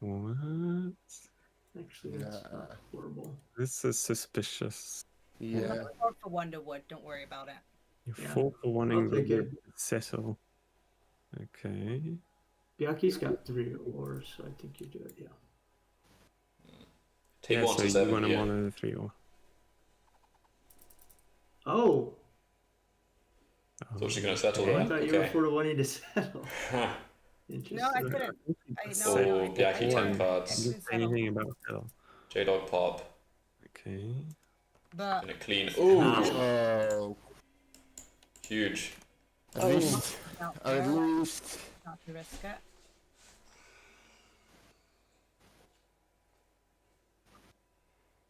Speaker 2: What?
Speaker 4: Actually, that's
Speaker 5: Nah.
Speaker 4: not horrible.
Speaker 2: This is suspicious.
Speaker 5: Yeah.
Speaker 3: Or for Wonderwood, don't worry about it.
Speaker 2: You're
Speaker 4: Yeah.
Speaker 2: 4 for wanting
Speaker 4: take
Speaker 2: the
Speaker 4: it.
Speaker 2: settle. Okay.
Speaker 4: Byaki's got 3 ores, so I think you do it, yeah.
Speaker 1: Take
Speaker 2: Yeah,
Speaker 1: 1
Speaker 2: so
Speaker 1: to
Speaker 2: you
Speaker 1: 7
Speaker 2: want a
Speaker 1: here.
Speaker 2: mono 3 or.
Speaker 4: Oh!
Speaker 1: So she's gonna settle
Speaker 4: Oh, I
Speaker 1: there.
Speaker 4: thought you were
Speaker 1: Okay.
Speaker 4: for wanting to settle.
Speaker 1: Huh.
Speaker 4: Interesting.
Speaker 3: No, I couldn't. I know.
Speaker 1: Oh,
Speaker 3: I
Speaker 1: Bjaki,
Speaker 3: couldn't
Speaker 1: 10 cards.
Speaker 3: settle.
Speaker 2: Anything about Settle.
Speaker 1: Jdawg pop.
Speaker 2: Okay.
Speaker 3: But
Speaker 1: And a clean. Ooh,
Speaker 5: Oh,
Speaker 1: huge.
Speaker 5: at least,
Speaker 3: out
Speaker 5: at
Speaker 3: there,
Speaker 5: least.
Speaker 3: not to risk it.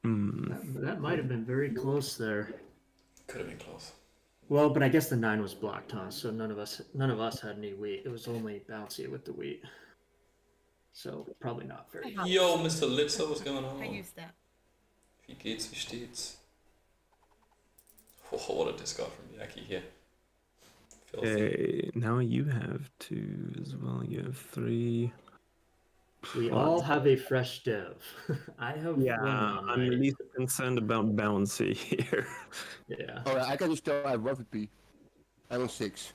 Speaker 4: That might have been very close there.
Speaker 1: Could have been close.
Speaker 4: Well, but I guess the 9 was blocked, huh? So none of us had any wheat. It was only Bouncy with the wheat. So probably not very.
Speaker 1: Yo, Mr. Litzer, what's going on?
Speaker 3: I used that.
Speaker 1: Wie geht's, wie steht's? Oh, what a discard from Bjaki here. Filthy.
Speaker 2: Okay, now you have 2 as well. You have 3.
Speaker 4: We all have a fresh dev. I have
Speaker 2: Yeah,
Speaker 4: one on
Speaker 2: I'm
Speaker 4: my-
Speaker 2: least concerned about Bouncy here.
Speaker 4: Yeah.
Speaker 5: Alright, I can just tell I have 1 VP. I'm on 6.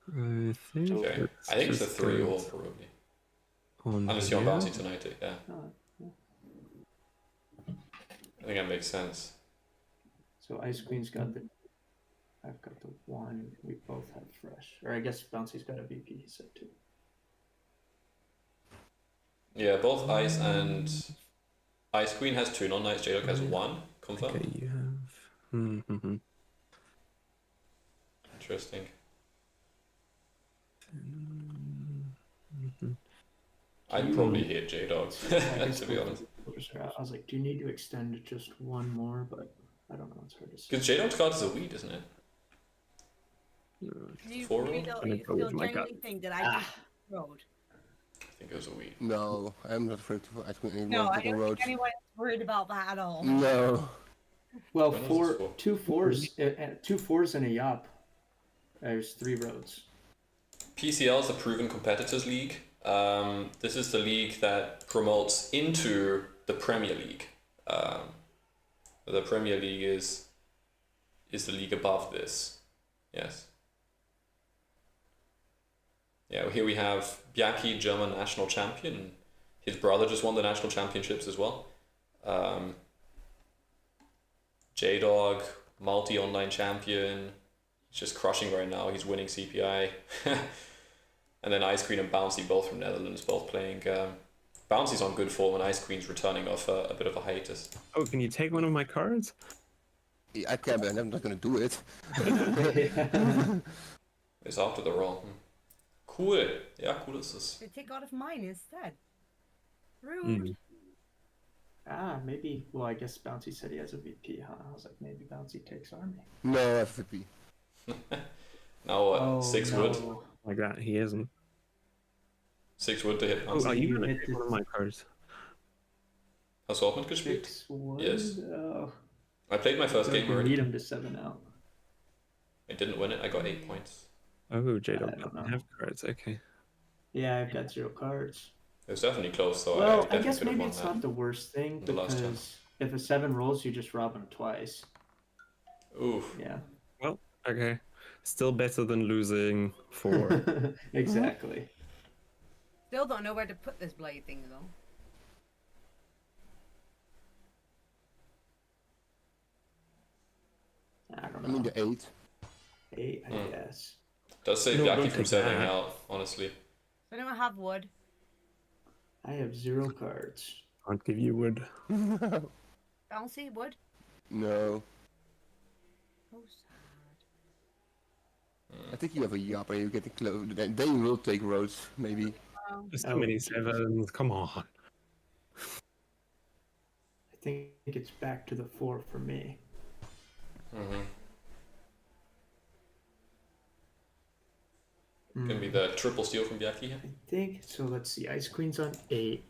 Speaker 2: I think.
Speaker 1: Okay.
Speaker 2: let's
Speaker 1: I think it's a
Speaker 2: just
Speaker 1: 3
Speaker 2: go
Speaker 1: all probably.
Speaker 2: on
Speaker 1: Unless you're on
Speaker 2: here.
Speaker 1: Bouncy tonight, yeah. I think that makes sense.
Speaker 4: So IceQueen's got the. I've got the 1. We both have fresh. Or I guess Bouncy's got a VP, he said too.
Speaker 1: Yeah, both Ice and IceQueen has 2 non-knights, Jdawg has 1. Confirm.
Speaker 2: Okay, you have. Mm-hmm.
Speaker 1: Interesting. I'd probably hit Jdawg,
Speaker 4: I guess
Speaker 1: to be honest.
Speaker 4: I was like, do you need to extend just 1 more? But I don't know. It's hard to say.
Speaker 1: Because Jdawg's card is a weed, isn't it?
Speaker 3: You,
Speaker 1: Four
Speaker 3: you
Speaker 1: roll?
Speaker 3: don't,
Speaker 2: And
Speaker 3: you
Speaker 2: it goes
Speaker 3: still
Speaker 2: like
Speaker 3: genuinely think that I just road.
Speaker 1: I think it was a weed.
Speaker 5: No, I'm not afraid to I think anyone
Speaker 3: No, I
Speaker 5: taking
Speaker 3: don't
Speaker 5: roads.
Speaker 3: think anyone's worried about that at all.
Speaker 5: No.
Speaker 4: Well,
Speaker 1: When was
Speaker 4: four,
Speaker 1: this for?
Speaker 4: 2 fours, 2 fours and a yop. There's 3 roads.
Speaker 1: PCL is the Proven Competitors League. This is the league that promotes into the Premier League. The Premier League is the league above this. Yes. Yeah, here we have Bjaki, German national champion. His brother just won the national championships as well. Jdawg, multi-online champion. He's just crushing right now. He's winning CPI. And then IceQueen and Bouncy, both from Netherlands, both playing. Bouncy's on good form, and IceQueen's returning off a bit of a hiatus.
Speaker 2: Oh, can you take one of my cards?
Speaker 5: Yeah, I can, but I'm not gonna do it.
Speaker 1: It's after the roll. Cool. Ja, cool ist es.
Speaker 3: They take out of mine instead. Rude.
Speaker 4: Maybe. Well, I guess Bouncy said he has a VP, huh? I was like, maybe Bouncy takes army.
Speaker 5: No, I have VP.
Speaker 1: Now what? 6 wood?
Speaker 2: Like that, he isn't.
Speaker 1: 6 wood to hit
Speaker 2: Oh, are
Speaker 1: Bouncy.
Speaker 2: you gonna
Speaker 4: hit
Speaker 2: take
Speaker 4: this-
Speaker 2: one of my cards?
Speaker 1: Hast du auch mitgespielt?
Speaker 4: 6 wood.
Speaker 1: Yes.
Speaker 4: Oh.
Speaker 1: I played my first
Speaker 4: So
Speaker 1: game
Speaker 4: you
Speaker 1: already.
Speaker 4: need him to 7 out.
Speaker 1: I didn't win it. I got 8 points.
Speaker 2: Oh, Jdawg
Speaker 4: don't
Speaker 2: doesn't
Speaker 4: know.
Speaker 2: have cards. Okay.
Speaker 4: Yeah, I've got 0 cards.
Speaker 1: It was definitely close, so
Speaker 4: Well, I
Speaker 1: definitely
Speaker 4: guess
Speaker 1: could have
Speaker 4: maybe
Speaker 1: won
Speaker 4: it's
Speaker 1: that.
Speaker 4: not the worst thing
Speaker 1: The last time.
Speaker 4: because if a 7 rolls, you just rob him twice.
Speaker 1: Oof.
Speaker 4: Yeah.
Speaker 2: Well, okay. Still better than losing 4.
Speaker 4: Exactly.
Speaker 3: Still don't know where to put this bloody thing though.
Speaker 4: I don't
Speaker 5: I'm in
Speaker 4: know.
Speaker 5: the 8.
Speaker 4: 8, I
Speaker 1: Mm.
Speaker 4: guess.
Speaker 1: Does save
Speaker 2: No,
Speaker 1: Bjaki
Speaker 2: don't
Speaker 1: from
Speaker 2: take
Speaker 1: serving
Speaker 2: that.
Speaker 1: out, honestly.
Speaker 3: Does anyone have wood?
Speaker 4: I have 0 cards.
Speaker 2: Can't give you wood.
Speaker 3: Bouncy wood?
Speaker 5: No.
Speaker 3: Oh, sad.
Speaker 5: I think you have a yop and you're getting close. They will take roads, maybe.
Speaker 2: There's so
Speaker 4: Oh,
Speaker 2: many
Speaker 4: Jesus.
Speaker 2: 7s. Come on.
Speaker 4: I think it's back to the 4 for me.
Speaker 1: Mm-hmm.
Speaker 4: Mm.
Speaker 1: Gonna be the triple steal from Bjaki here.
Speaker 4: I think so. Let's see. IceQueen's on 8.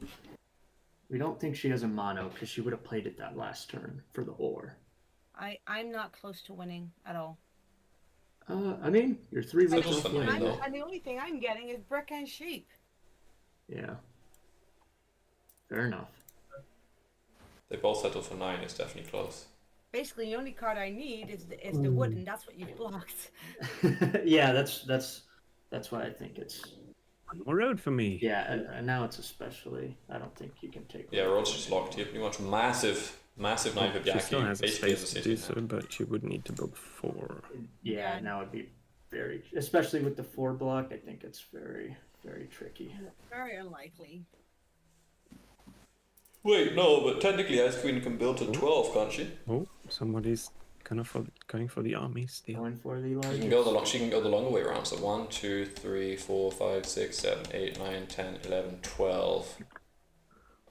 Speaker 4: We don't think she has a mono because she would have played it that last turn for the ore.
Speaker 3: I'm not close to winning at all.
Speaker 4: I mean, your 3
Speaker 1: That
Speaker 4: roads
Speaker 1: was
Speaker 4: don't
Speaker 1: fun,
Speaker 4: win.
Speaker 1: though.
Speaker 3: And the only thing I'm getting is brick and sheep.
Speaker 4: Yeah. Fair enough.
Speaker 1: They both settled for 9. It's definitely close.
Speaker 3: Basically, the only card I need is the wood, and that's what you've blocked.
Speaker 4: Yeah, that's why I think it's.
Speaker 2: One more road for me.
Speaker 4: Yeah, and now it's especially. I don't think you can take.
Speaker 1: Yeah, roads just locked here pretty much. Massive Massive knight for
Speaker 2: She still
Speaker 1: Bjaki,
Speaker 2: has a
Speaker 1: basically as a
Speaker 2: space to
Speaker 1: city.
Speaker 2: do so, but she would need to build 4.
Speaker 4: Yeah,
Speaker 3: Yeah.
Speaker 4: now it'd be very, especially with the 4 block. I think it's very, very tricky.
Speaker 3: Very unlikely.
Speaker 1: Wait, no, but technically IceQueen can build to 12, can't she?
Speaker 2: Oh, somebody's going for the army still.
Speaker 4: Going for the
Speaker 1: She
Speaker 4: largest.
Speaker 1: can go the she can go the longer way around. So 1, 2, 3, 4, 5, 6, 7, 8, 9, 10, 11, 12.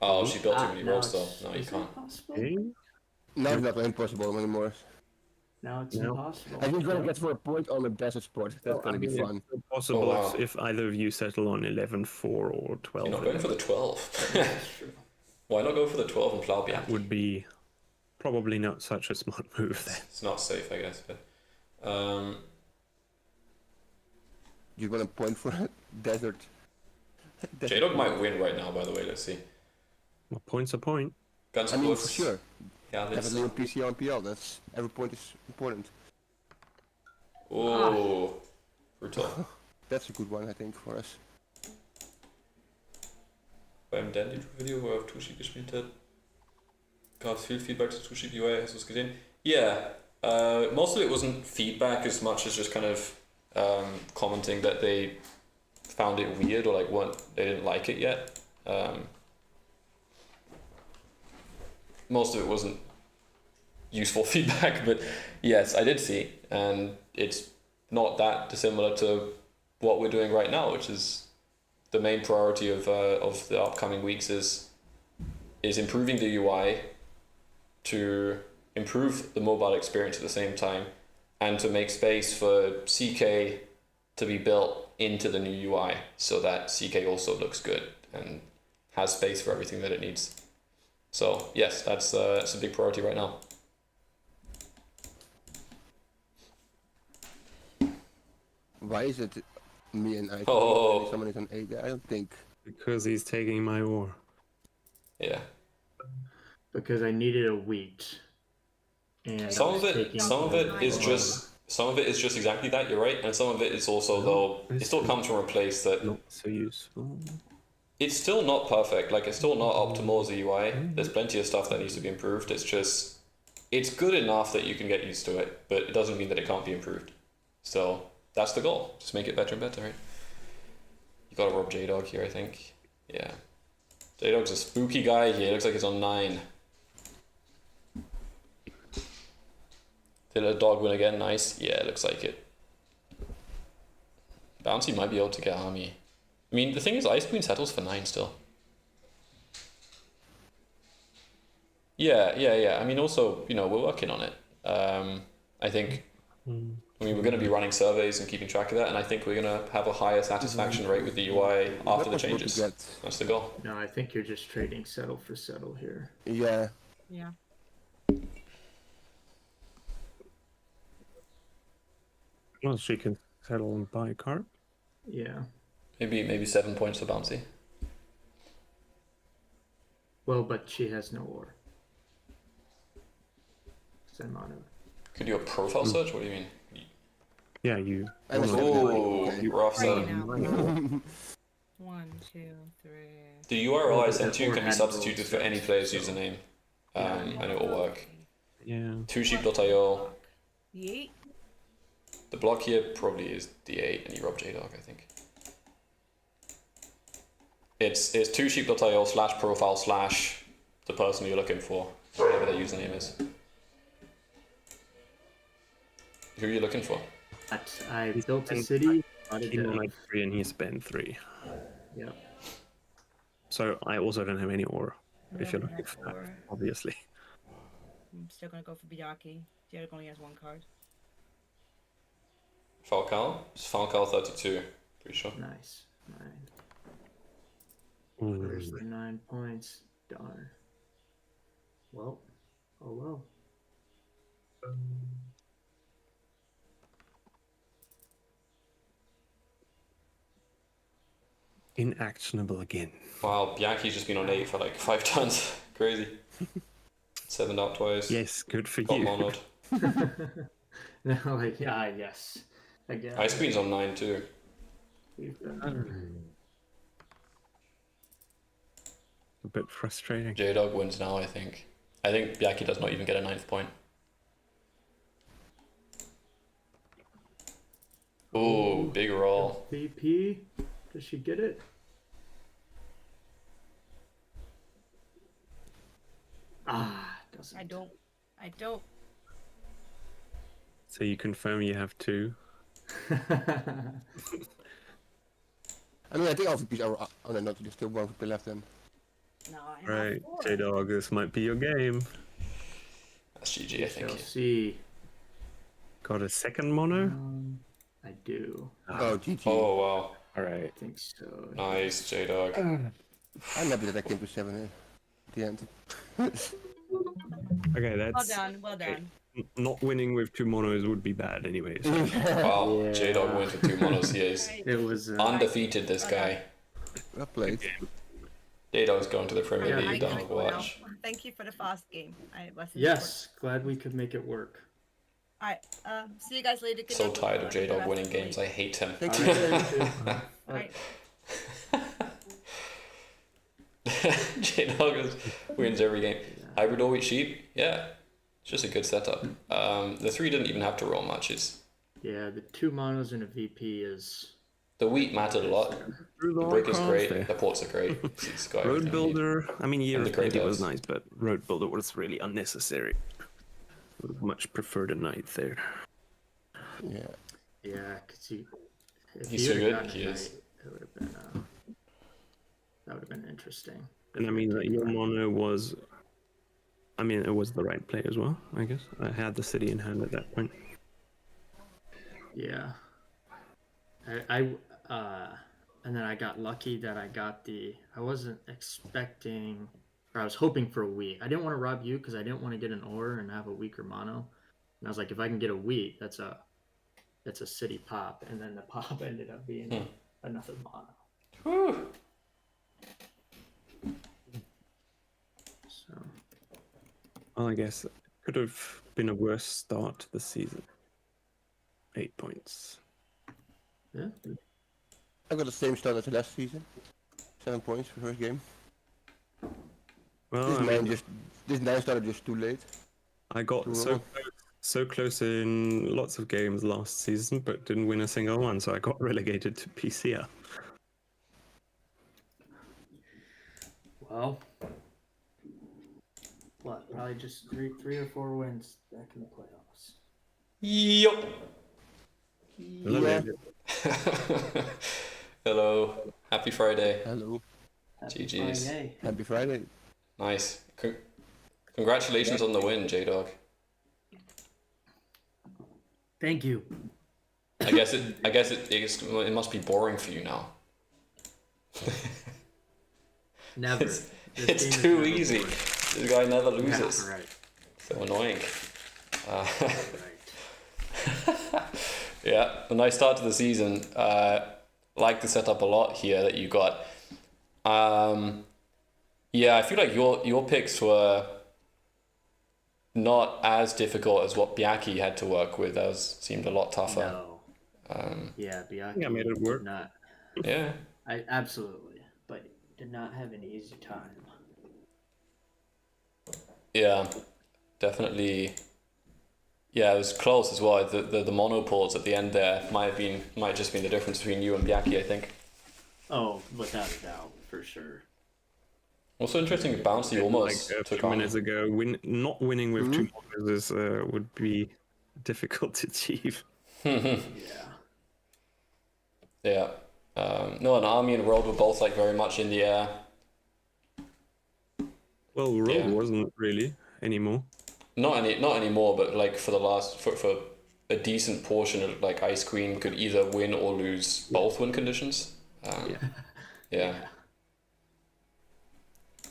Speaker 1: Oh, she built too many
Speaker 4: now
Speaker 1: roads though.
Speaker 4: it's-
Speaker 1: No, you
Speaker 4: is it
Speaker 1: can't.
Speaker 4: possible?
Speaker 2: Okay.
Speaker 5: Now it's not impossible anymore.
Speaker 4: Now it's
Speaker 2: No.
Speaker 4: impossible.
Speaker 5: And he's gonna
Speaker 4: Yep.
Speaker 5: get for a point on the desert spot. That's
Speaker 2: Well,
Speaker 5: gonna
Speaker 2: I
Speaker 5: be
Speaker 2: mean,
Speaker 5: fun.
Speaker 2: it's possible
Speaker 1: Oh, wow.
Speaker 2: if either of you settle on 11-4 or 12.
Speaker 1: You're not going for the 12.
Speaker 4: That's true.
Speaker 1: Why not go for the 12 and plow
Speaker 2: That
Speaker 1: Bjaki?
Speaker 2: would be probably not such a smart move then.
Speaker 1: It's not safe, I guess. But
Speaker 5: You're gonna point for a desert.
Speaker 1: Jdawg might win right now. By the way, let's see.
Speaker 2: Well, point's a point.
Speaker 1: Guns
Speaker 5: I mean, for sure.
Speaker 1: Yeah, let's.
Speaker 5: Definitely on PCL and PL. That's every point is important.
Speaker 1: Oh, brutal.
Speaker 5: That's a good one, I think, for us.
Speaker 1: Beim Dandy-Video, wo er auf Tushi gespielt hat, gab es viel Feedback zu Tushi UI. Hast du es gesehen? Yeah, most of it wasn't feedback as much as just kind of commenting that they found it weird or like they didn't like it yet. Most of it wasn't useful feedback, but yes, I did see, and it's not that dissimilar to what we're doing right now, which is the main priority of the upcoming weeks is improving the UI to improve the mobile experience at the same time, and to make space for CK to be built into the new UI so that CK also looks good and has space for everything that it needs. So yes, that's a big priority right now.
Speaker 5: Why is it me and I?
Speaker 1: Oh.
Speaker 5: Someone is on 8. I don't think.
Speaker 2: Because he's taking my ore.
Speaker 1: Yeah.
Speaker 4: Because I needed a wheat. And
Speaker 1: Some
Speaker 4: I
Speaker 1: of
Speaker 4: was
Speaker 1: it
Speaker 4: taking
Speaker 1: is just exactly that. You're right, and some of it is also though it still comes from a place that
Speaker 2: Not so useful.
Speaker 1: it's still not perfect. Like it's still not optimal as a UI. There's plenty of stuff that needs to be improved. It's just it's good enough that you can get used to it, but it doesn't mean that it can't be improved. So that's the goal. Just make it better and better, right? You gotta rob Jdawg here, I think. Yeah. Jdawg's a spooky guy here. Looks like he's on 9. Did a dog win again? Nice. Yeah, looks like it. Bouncy might be able to get army. I mean, the thing is, IceQueen settles for 9 still. Yeah. I mean, also, you know, we're working on it. I think, I mean, we're going to be running surveys and keeping track of that, and I think we're going to have a higher satisfaction rate with the UI after the changes. That's the goal.
Speaker 4: No, I think you're just trading settle for settle here.
Speaker 5: Yeah.
Speaker 3: Yeah.
Speaker 2: Well, she can settle and buy a card.
Speaker 4: Yeah.
Speaker 1: Maybe 7 points for Bouncy.
Speaker 4: Well, but she has no ore. Mono.
Speaker 1: Could you do a profile search? What do you mean?
Speaker 2: Yeah, you.
Speaker 5: I was
Speaker 1: Oh,
Speaker 5: okay.
Speaker 1: rough
Speaker 3: Right
Speaker 1: setup.
Speaker 3: now. 1, 2, 3.
Speaker 1: The URL I
Speaker 4: Or
Speaker 1: sent you can be
Speaker 4: hand
Speaker 1: substituted
Speaker 4: rolls
Speaker 1: for any player's
Speaker 4: so-
Speaker 1: username,
Speaker 4: Yeah.
Speaker 1: and it will work.
Speaker 2: Yeah.
Speaker 1: Twosheep.io.
Speaker 3: The 8?
Speaker 1: The block here probably is D8, and you rob Jdawg, I think. It's twosheep.io /profile/ the person you're looking for, whatever their username is. Who are you looking for?
Speaker 4: But I built a city, not a
Speaker 2: He
Speaker 4: dev.
Speaker 2: like 3 and he spent 3.
Speaker 4: Yep.
Speaker 2: So I also don't have any ore. If you're
Speaker 3: Don't
Speaker 2: looking
Speaker 3: have
Speaker 2: for that,
Speaker 3: ore.
Speaker 2: obviously.
Speaker 3: I'm still gonna go for Bjaki. Jdawg only has 1 card.
Speaker 1: Falcao? It's Falcao 32, pretty sure.
Speaker 4: Nice. 9. Where's the 9 points? Darn. Well. Oh well.
Speaker 2: Inactionable again.
Speaker 1: Wow, Bjaki's just been on 8 for like 5 turns. Crazy. 7 up twice.
Speaker 2: Yes, good for
Speaker 1: Got
Speaker 2: you.
Speaker 1: monoed.
Speaker 4: No, like, yeah, yes. Again.
Speaker 1: IceQueen's on 9 too.
Speaker 4: We've been-
Speaker 2: A bit frustrating.
Speaker 1: Jdawg wins now, I think. I think Bjaki does not even get a 9th point. Ooh, big roll.
Speaker 4: VP. Does she get it? Ah, doesn't.
Speaker 3: I don't. I don't.
Speaker 2: So you confirm you have 2.
Speaker 5: I mean, I think all VPs are. Oh no, not there's still one VP left then.
Speaker 3: No, I have
Speaker 2: Right,
Speaker 3: 4.
Speaker 2: Jdawg, this might be your game.
Speaker 1: That's GG, I think.
Speaker 4: Shall see.
Speaker 2: Got a second mono?
Speaker 4: I do.
Speaker 5: Oh, GG.
Speaker 1: Oh, wow.
Speaker 2: Alright.
Speaker 4: I think so.
Speaker 1: Nice, Jdawg.
Speaker 5: I'm happy that I came to 7 at the end.
Speaker 2: Okay,
Speaker 3: Well
Speaker 2: that's...
Speaker 3: done. Well done.
Speaker 2: Not winning with 2 monos would be bad anyways.
Speaker 1: Wow,
Speaker 4: Yeah.
Speaker 1: Jdawg wins with 2 monos. He is
Speaker 3: Right.
Speaker 4: It was.
Speaker 1: undefeated, this guy.
Speaker 5: Well played.
Speaker 1: Jdawg's going to the Premier
Speaker 4: Yeah,
Speaker 1: League,
Speaker 3: I
Speaker 1: don't
Speaker 3: gotta go now.
Speaker 1: watch.
Speaker 3: Thank you for the fast game. I wasn't.
Speaker 4: Yes, glad we could make it work.
Speaker 3: All right. See you guys later. Good
Speaker 1: So
Speaker 3: luck.
Speaker 1: tired of
Speaker 3: Enjoy the
Speaker 1: Jdawg
Speaker 3: rest
Speaker 1: winning
Speaker 3: of the
Speaker 1: games. I
Speaker 3: week.
Speaker 1: hate him.
Speaker 5: Thank
Speaker 4: All
Speaker 5: you.
Speaker 4: right.
Speaker 3: All right.
Speaker 1: Jdawg wins every game. Hybrid all wheat sheep, yeah. It's just a good setup. The 3 didn't even have to roll much. It's
Speaker 4: Yeah, the 2 monos and a VP is.
Speaker 1: the wheat mattered a lot. The brick is great. The ports are great. It's got
Speaker 2: Road
Speaker 1: everything you need.
Speaker 2: Builder, I mean, Year
Speaker 1: And
Speaker 2: of
Speaker 1: the great
Speaker 2: Plenty was
Speaker 1: devs.
Speaker 2: nice, but Road Builder was really unnecessary. Would have much preferred a knight there.
Speaker 5: Yeah.
Speaker 4: Yeah, cause if
Speaker 1: He's
Speaker 4: he
Speaker 1: so
Speaker 4: had
Speaker 1: good,
Speaker 4: gotten
Speaker 1: he
Speaker 4: a
Speaker 1: is.
Speaker 4: knight, it would have been. That would have been interesting.
Speaker 2: And I mean, that your mono was... I mean, it was the right play as well, I guess. I had the city in hand at that point.
Speaker 4: Yeah. And then I got lucky that I got I wasn't expecting, or I was hoping for a wheat. I didn't want to rob you because I didn't want to get an ore and have a weaker mono. And I was like, if I can get a wheat, that's a city pop. And then the pop ended up being another mono.
Speaker 1: Whew.
Speaker 4: So
Speaker 2: Well, I guess it could have been a worse start to the season. 8 points.
Speaker 4: yeah.
Speaker 5: I got the same start as the last season. 7 points for first game.
Speaker 2: Well,
Speaker 5: This
Speaker 2: I
Speaker 5: nine
Speaker 2: mean,
Speaker 5: just this 9 started just too late.
Speaker 2: I got
Speaker 5: Cool.
Speaker 2: so close in lots of games last season, but didn't win a single one, so I got relegated to PCL.
Speaker 4: Well, what? Probably just three or 4 wins back in the playoffs.
Speaker 1: Yup.
Speaker 5: Yeah.
Speaker 1: Hello. Happy Friday.
Speaker 5: Hello.
Speaker 4: Happy
Speaker 1: GG's.
Speaker 4: Friday.
Speaker 5: Happy Friday.
Speaker 1: Nice. Congratulations on the win, Jdawg.
Speaker 4: Thank you.
Speaker 1: I guess it must be boring for you now.
Speaker 4: Never.
Speaker 1: It's,
Speaker 4: This game
Speaker 1: it's
Speaker 4: is
Speaker 1: too
Speaker 4: never
Speaker 1: easy.
Speaker 4: boring.
Speaker 1: This guy never loses.
Speaker 4: Yeah, right.
Speaker 1: So annoying.
Speaker 4: Right.
Speaker 1: Yeah, a nice start to the season. Like the setup a lot here that you got. Yeah, I feel like your picks were not as difficult as what Bjaki had to work with. That seemed a lot tougher.
Speaker 4: No. Yeah, Bjaki
Speaker 2: I made it work.
Speaker 4: did not.
Speaker 1: Yeah.
Speaker 4: I absolutely, but did not have an easy time.
Speaker 1: Yeah, definitely. Yeah, it was close as well. The monopoles at the end there might just been the difference between you and Bjaki, I think.
Speaker 4: Oh, without a doubt, for sure.
Speaker 1: Also interesting, Bouncy almost
Speaker 2: like a
Speaker 1: took
Speaker 2: few
Speaker 1: on.
Speaker 2: minutes ago, not winning with 2 monos would be difficult to achieve.
Speaker 4: Yeah.
Speaker 1: Yeah. No, and Army and World were both like very much in the air.
Speaker 2: Well, Rogue
Speaker 1: Yeah.
Speaker 2: wasn't really anymore.
Speaker 1: Not anymore, but like for a decent portion of like IceQueen could either win or lose both win conditions. Yeah.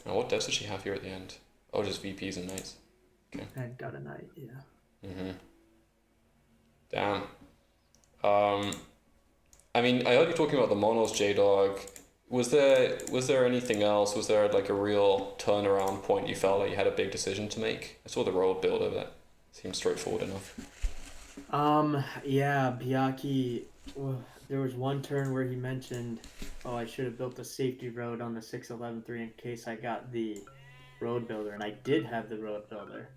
Speaker 1: Now, what devs did she have here at the end? Oh, just VPs and knights.
Speaker 4: And got a knight, yeah.
Speaker 1: Damn. I mean, I heard you talking about the monos, Jdawg. Was there anything else? Was there like a real turnaround point you felt like you had a big decision to make? I saw the road builder that seemed straightforward enough.
Speaker 4: Yeah, Bjaki, there was one turn where he mentioned, oh, I should have built a safety road on the 611-3 in case I got the road builder, and I did have the road builder,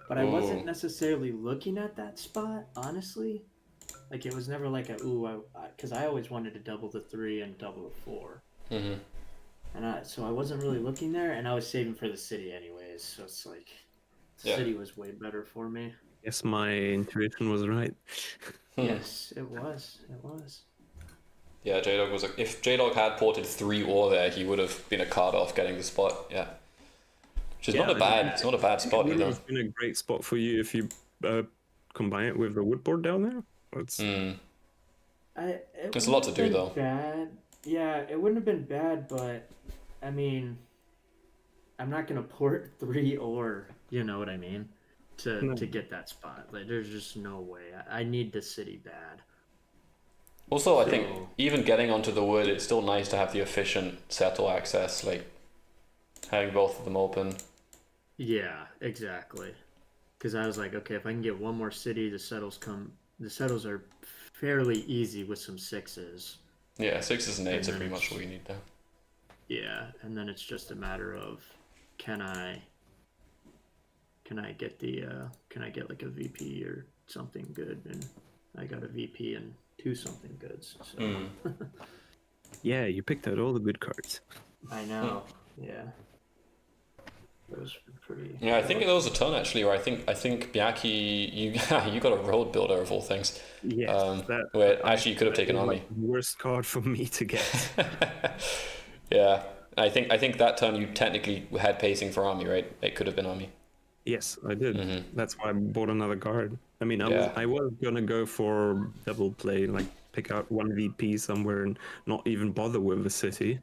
Speaker 4: but I
Speaker 1: Ooh.
Speaker 4: wasn't necessarily looking at that spot, honestly. Like, it was never like a, because I always wanted to double the 3 and double the 4.
Speaker 1: Mm-hmm.
Speaker 4: And so I wasn't really looking there, and I was saving for the city anyways, so it's like,
Speaker 1: Yeah.
Speaker 4: city was way better for me.
Speaker 2: Yes, my intuition was right.
Speaker 4: Yes, it was. It was.
Speaker 1: Yeah, Jdawg was if Jdawg had ported 3 ore there, he would have been a card off getting the spot. Yeah, which is not a bad. It's not a bad spot
Speaker 2: It would
Speaker 1: either.
Speaker 2: have been a great spot for you if you combine it with the wood board down there. It's
Speaker 1: There's a lot to do though.
Speaker 4: Bad. Yeah, it wouldn't have been bad, but I mean, I'm not gonna port 3 ore. You know what I mean? To get that spot. Like, there's just no way. I need the city bad.
Speaker 1: Also, I think even getting onto the wood, it's still nice to have the efficient settle access, like having both of them open.
Speaker 4: Yeah, exactly. Because I was like, okay, if I can get one more city, the settles are fairly easy with some 6s.
Speaker 1: Yeah, 6s and 8s are pretty much what you need there.
Speaker 4: Yeah, and then it's just a matter of can I get like a VP or something good, and I got a VP and 2 something goods. So
Speaker 2: yeah, you picked out all the good cards.
Speaker 4: I know. Yeah. Those were pretty.
Speaker 1: Yeah, I think there was a ton actually. Where I think Bjaki, you got a road builder of all things.
Speaker 2: Yes,
Speaker 1: where actually you could have taken army.
Speaker 2: Like the worst card for me to get.
Speaker 1: Yeah, I think that turn you technically had pacing for army, right? It could have been army.
Speaker 2: Yes, I did.
Speaker 1: Mm-hmm.
Speaker 2: That's why I bought another guard. I mean, I was gonna go for double play, like pick out one VP somewhere and not even bother with the city.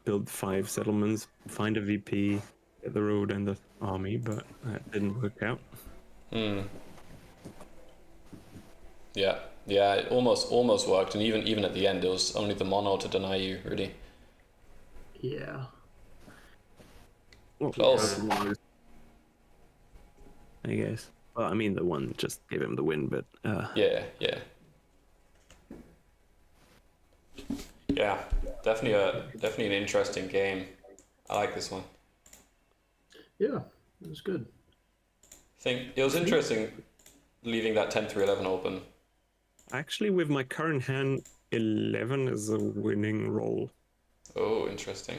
Speaker 2: Build 5 settlements, find a VP, get the road and the army, but that didn't work out.
Speaker 1: Yeah, it almost worked, and even at the end, it was only the mono to deny you, really.
Speaker 4: Yeah.
Speaker 2: Well,
Speaker 1: Close.
Speaker 2: I guess. Well, I mean, the one just gave him the win, but
Speaker 1: Yeah. Yeah, definitely an interesting game. I like this one.
Speaker 4: Yeah, it was good.
Speaker 1: I think it was interesting leaving that 10-3-11 open.
Speaker 2: actually, with my current hand, 11 is a winning roll.
Speaker 1: Oh, interesting.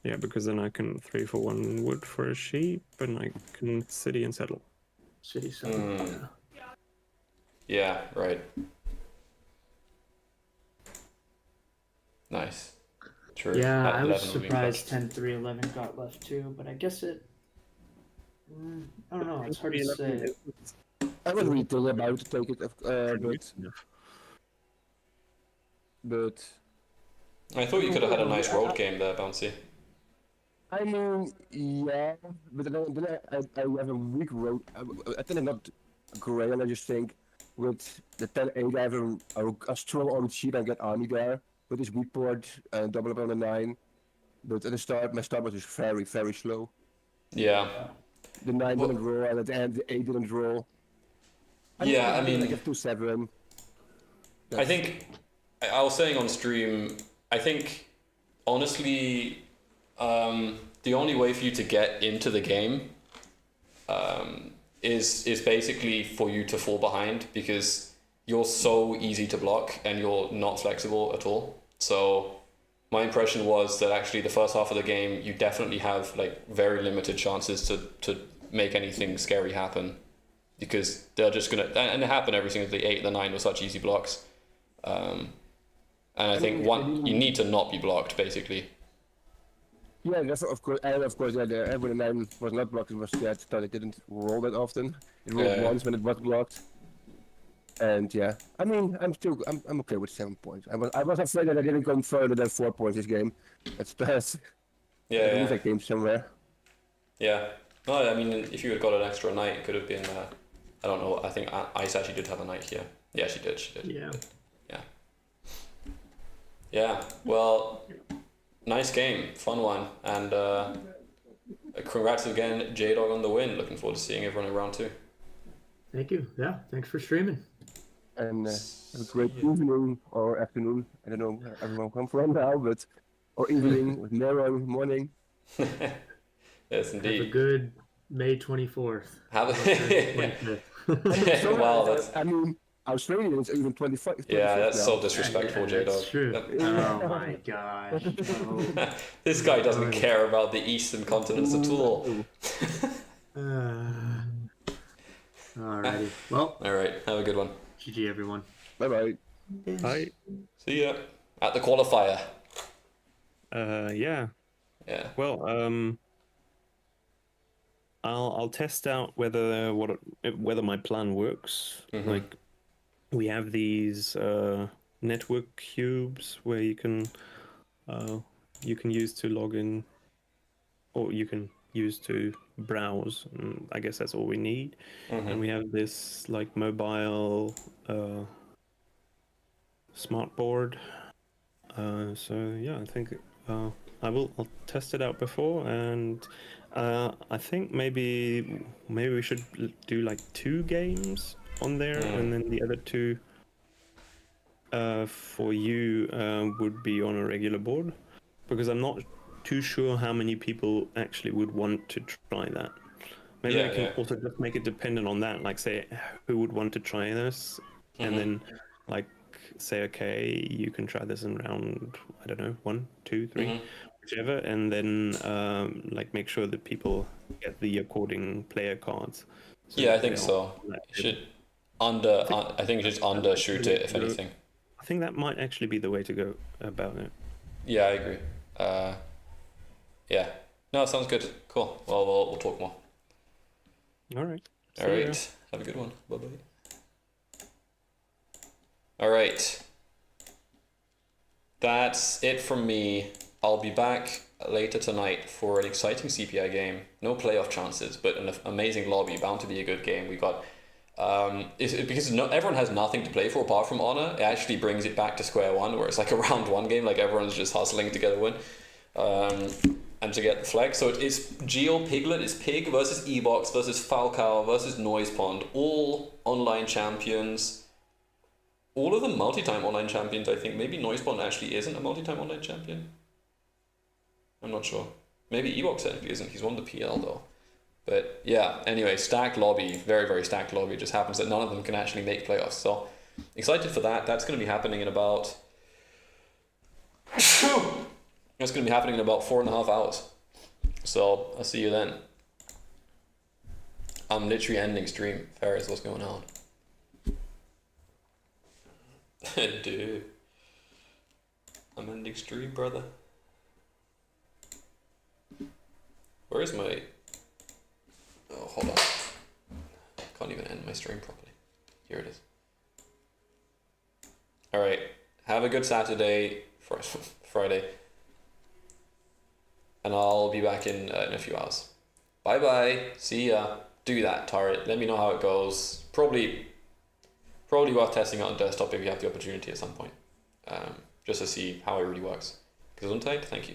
Speaker 2: Yeah, because then I can 3 for 1 wood for a sheep, and I can city and settle.
Speaker 4: City settle.
Speaker 1: Yeah, right. Nice. True.
Speaker 4: Yeah,
Speaker 1: That
Speaker 4: I was
Speaker 1: 11 would be
Speaker 4: surprised
Speaker 1: clutch.
Speaker 4: 10-3-11 got left too, but I guess it. I don't know. It's hard to say.
Speaker 5: I was really thinking about to take it, but
Speaker 1: I thought you could have had a nice road game there, Bouncy.
Speaker 5: I mean, yeah, but then I have a weak road. I think I'm not great, and I just think with the 10-8 I have a strong on sheet and get army there. With this weak port and double up on the 9. But at the start, my start was just very, very slow.
Speaker 1: Yeah.
Speaker 5: The 9 didn't roll, and at the end, the 8 didn't roll.
Speaker 1: I mean,
Speaker 5: I get 2-7.
Speaker 1: I think I was saying on stream, I think honestly, the only way for you to get into the game is basically for you to fall behind, because you're so easy to block and you're not flexible at all. So my impression was that actually the first half of the game, you definitely have like very limited chances to make anything scary happen, because they're just gonna, and it happened every single, the 8 and the 9 were such easy blocks. And I think you need to not be blocked basically.
Speaker 5: Yeah, that's of course, and of course, yeah, when the 9 was not blocked, it was that it didn't roll that often. It rolled once when it was blocked. And yeah, I mean, I'm okay with 7 points. I was afraid that I didn't come further than 4 points this game. That's best. At least I came somewhere.
Speaker 1: Yeah. No, I mean, if you had got an extra knight, it could have been. I don't know. I think Ice actually did have a knight here. Yeah, she did.
Speaker 4: Yeah.
Speaker 1: Yeah. Yeah. Well, nice game, fun one, and congrats again, Jdawg, on the win. Looking forward to seeing everyone in round 2.
Speaker 4: Thank you. Yeah, thanks for streaming.
Speaker 5: And have a great evening or afternoon. I don't know where everyone come from now, but or evening, with morning.
Speaker 1: Yes,
Speaker 4: Have a
Speaker 1: indeed.
Speaker 4: good May 24th.
Speaker 1: Have
Speaker 4: Or
Speaker 1: a
Speaker 4: 25th.
Speaker 1: wow, that's
Speaker 5: I mean, Australia is even 25.
Speaker 1: yeah,
Speaker 5: 25th
Speaker 1: that's
Speaker 5: now.
Speaker 1: so disrespectful,
Speaker 4: Yeah, that's
Speaker 1: Jdawg.
Speaker 4: true.
Speaker 1: Yep.
Speaker 4: Oh my gosh. No.
Speaker 1: This guy doesn't
Speaker 4: Alright.
Speaker 1: care about the eastern continents at all.
Speaker 4: Alrighty. Well,
Speaker 1: All right, have a good one.
Speaker 4: GG everyone.
Speaker 5: Bye bye.
Speaker 2: Hi.
Speaker 1: See ya at the qualifier.
Speaker 2: Yeah.
Speaker 1: Yeah.
Speaker 2: Well, I'll test out whether my plan works.
Speaker 1: Mhm.
Speaker 2: Like, we have these network cubes where you can use to log in, or you can use to browse. And I guess that's all we need. And we have this like mobile smart board. So yeah, I think I'll test it out before, and I think maybe we should do like 2 games on there, and then the other 2 for you would be on a regular board, because I'm not too sure how many people actually would want to try that. Maybe I can also just make it dependent on that, like say who would want to try this, and then like say, okay, you can try this in round, I don't know, 1, 2, 3, whichever, and then like make sure that people get the according player cards. So
Speaker 1: Yeah, I think so. Should I think just undershoot it if anything.
Speaker 2: I think that might actually be the way to go about it.
Speaker 1: Yeah, I agree. Yeah. No, sounds good. Cool. Well, we'll talk more.
Speaker 2: All right.
Speaker 1: All right. Have a good one. Bye bye. All right. That's it from me. I'll be back later tonight for an exciting CPI game. No playoff chances, but an amazing lobby. Bound to be a good game. We got because everyone has nothing to play for apart from Honor. It actually brings it back to square one, where it's like a round 1 game. Like everyone's just hustling to get a win. And to get the flag. So it's Geo Piglet, it's Pig versus Ebox versus Falcao versus Noise Pond, all online champions. All of them multi-time online champions, I think. Maybe Noise Pond actually isn't a multi-time online champion. I'm not sure. Maybe Ebox actually isn't. He's won the PL though. But yeah, anyway, stacked lobby, very, very stacked lobby. It just happens that none of them can actually make playoffs. So excited for that. That's going to be happening in about... It's going to be happening in about 4.5 hours. So I'll see you then. I'm literally ending stream. Ferris, what's going on? Dude. I'm ending stream, brother. Where is my... Oh, hold on. Can't even end my stream properly. Here it is. Alright. Have a good Saturday. Friday. And I'll be back in a few hours. Bye bye. See ya. Do that, Turret. Let me know how it goes. Probably worth testing out on desktop if you have the opportunity at some point. Just to see how it really works. Gesundheit. Thank you.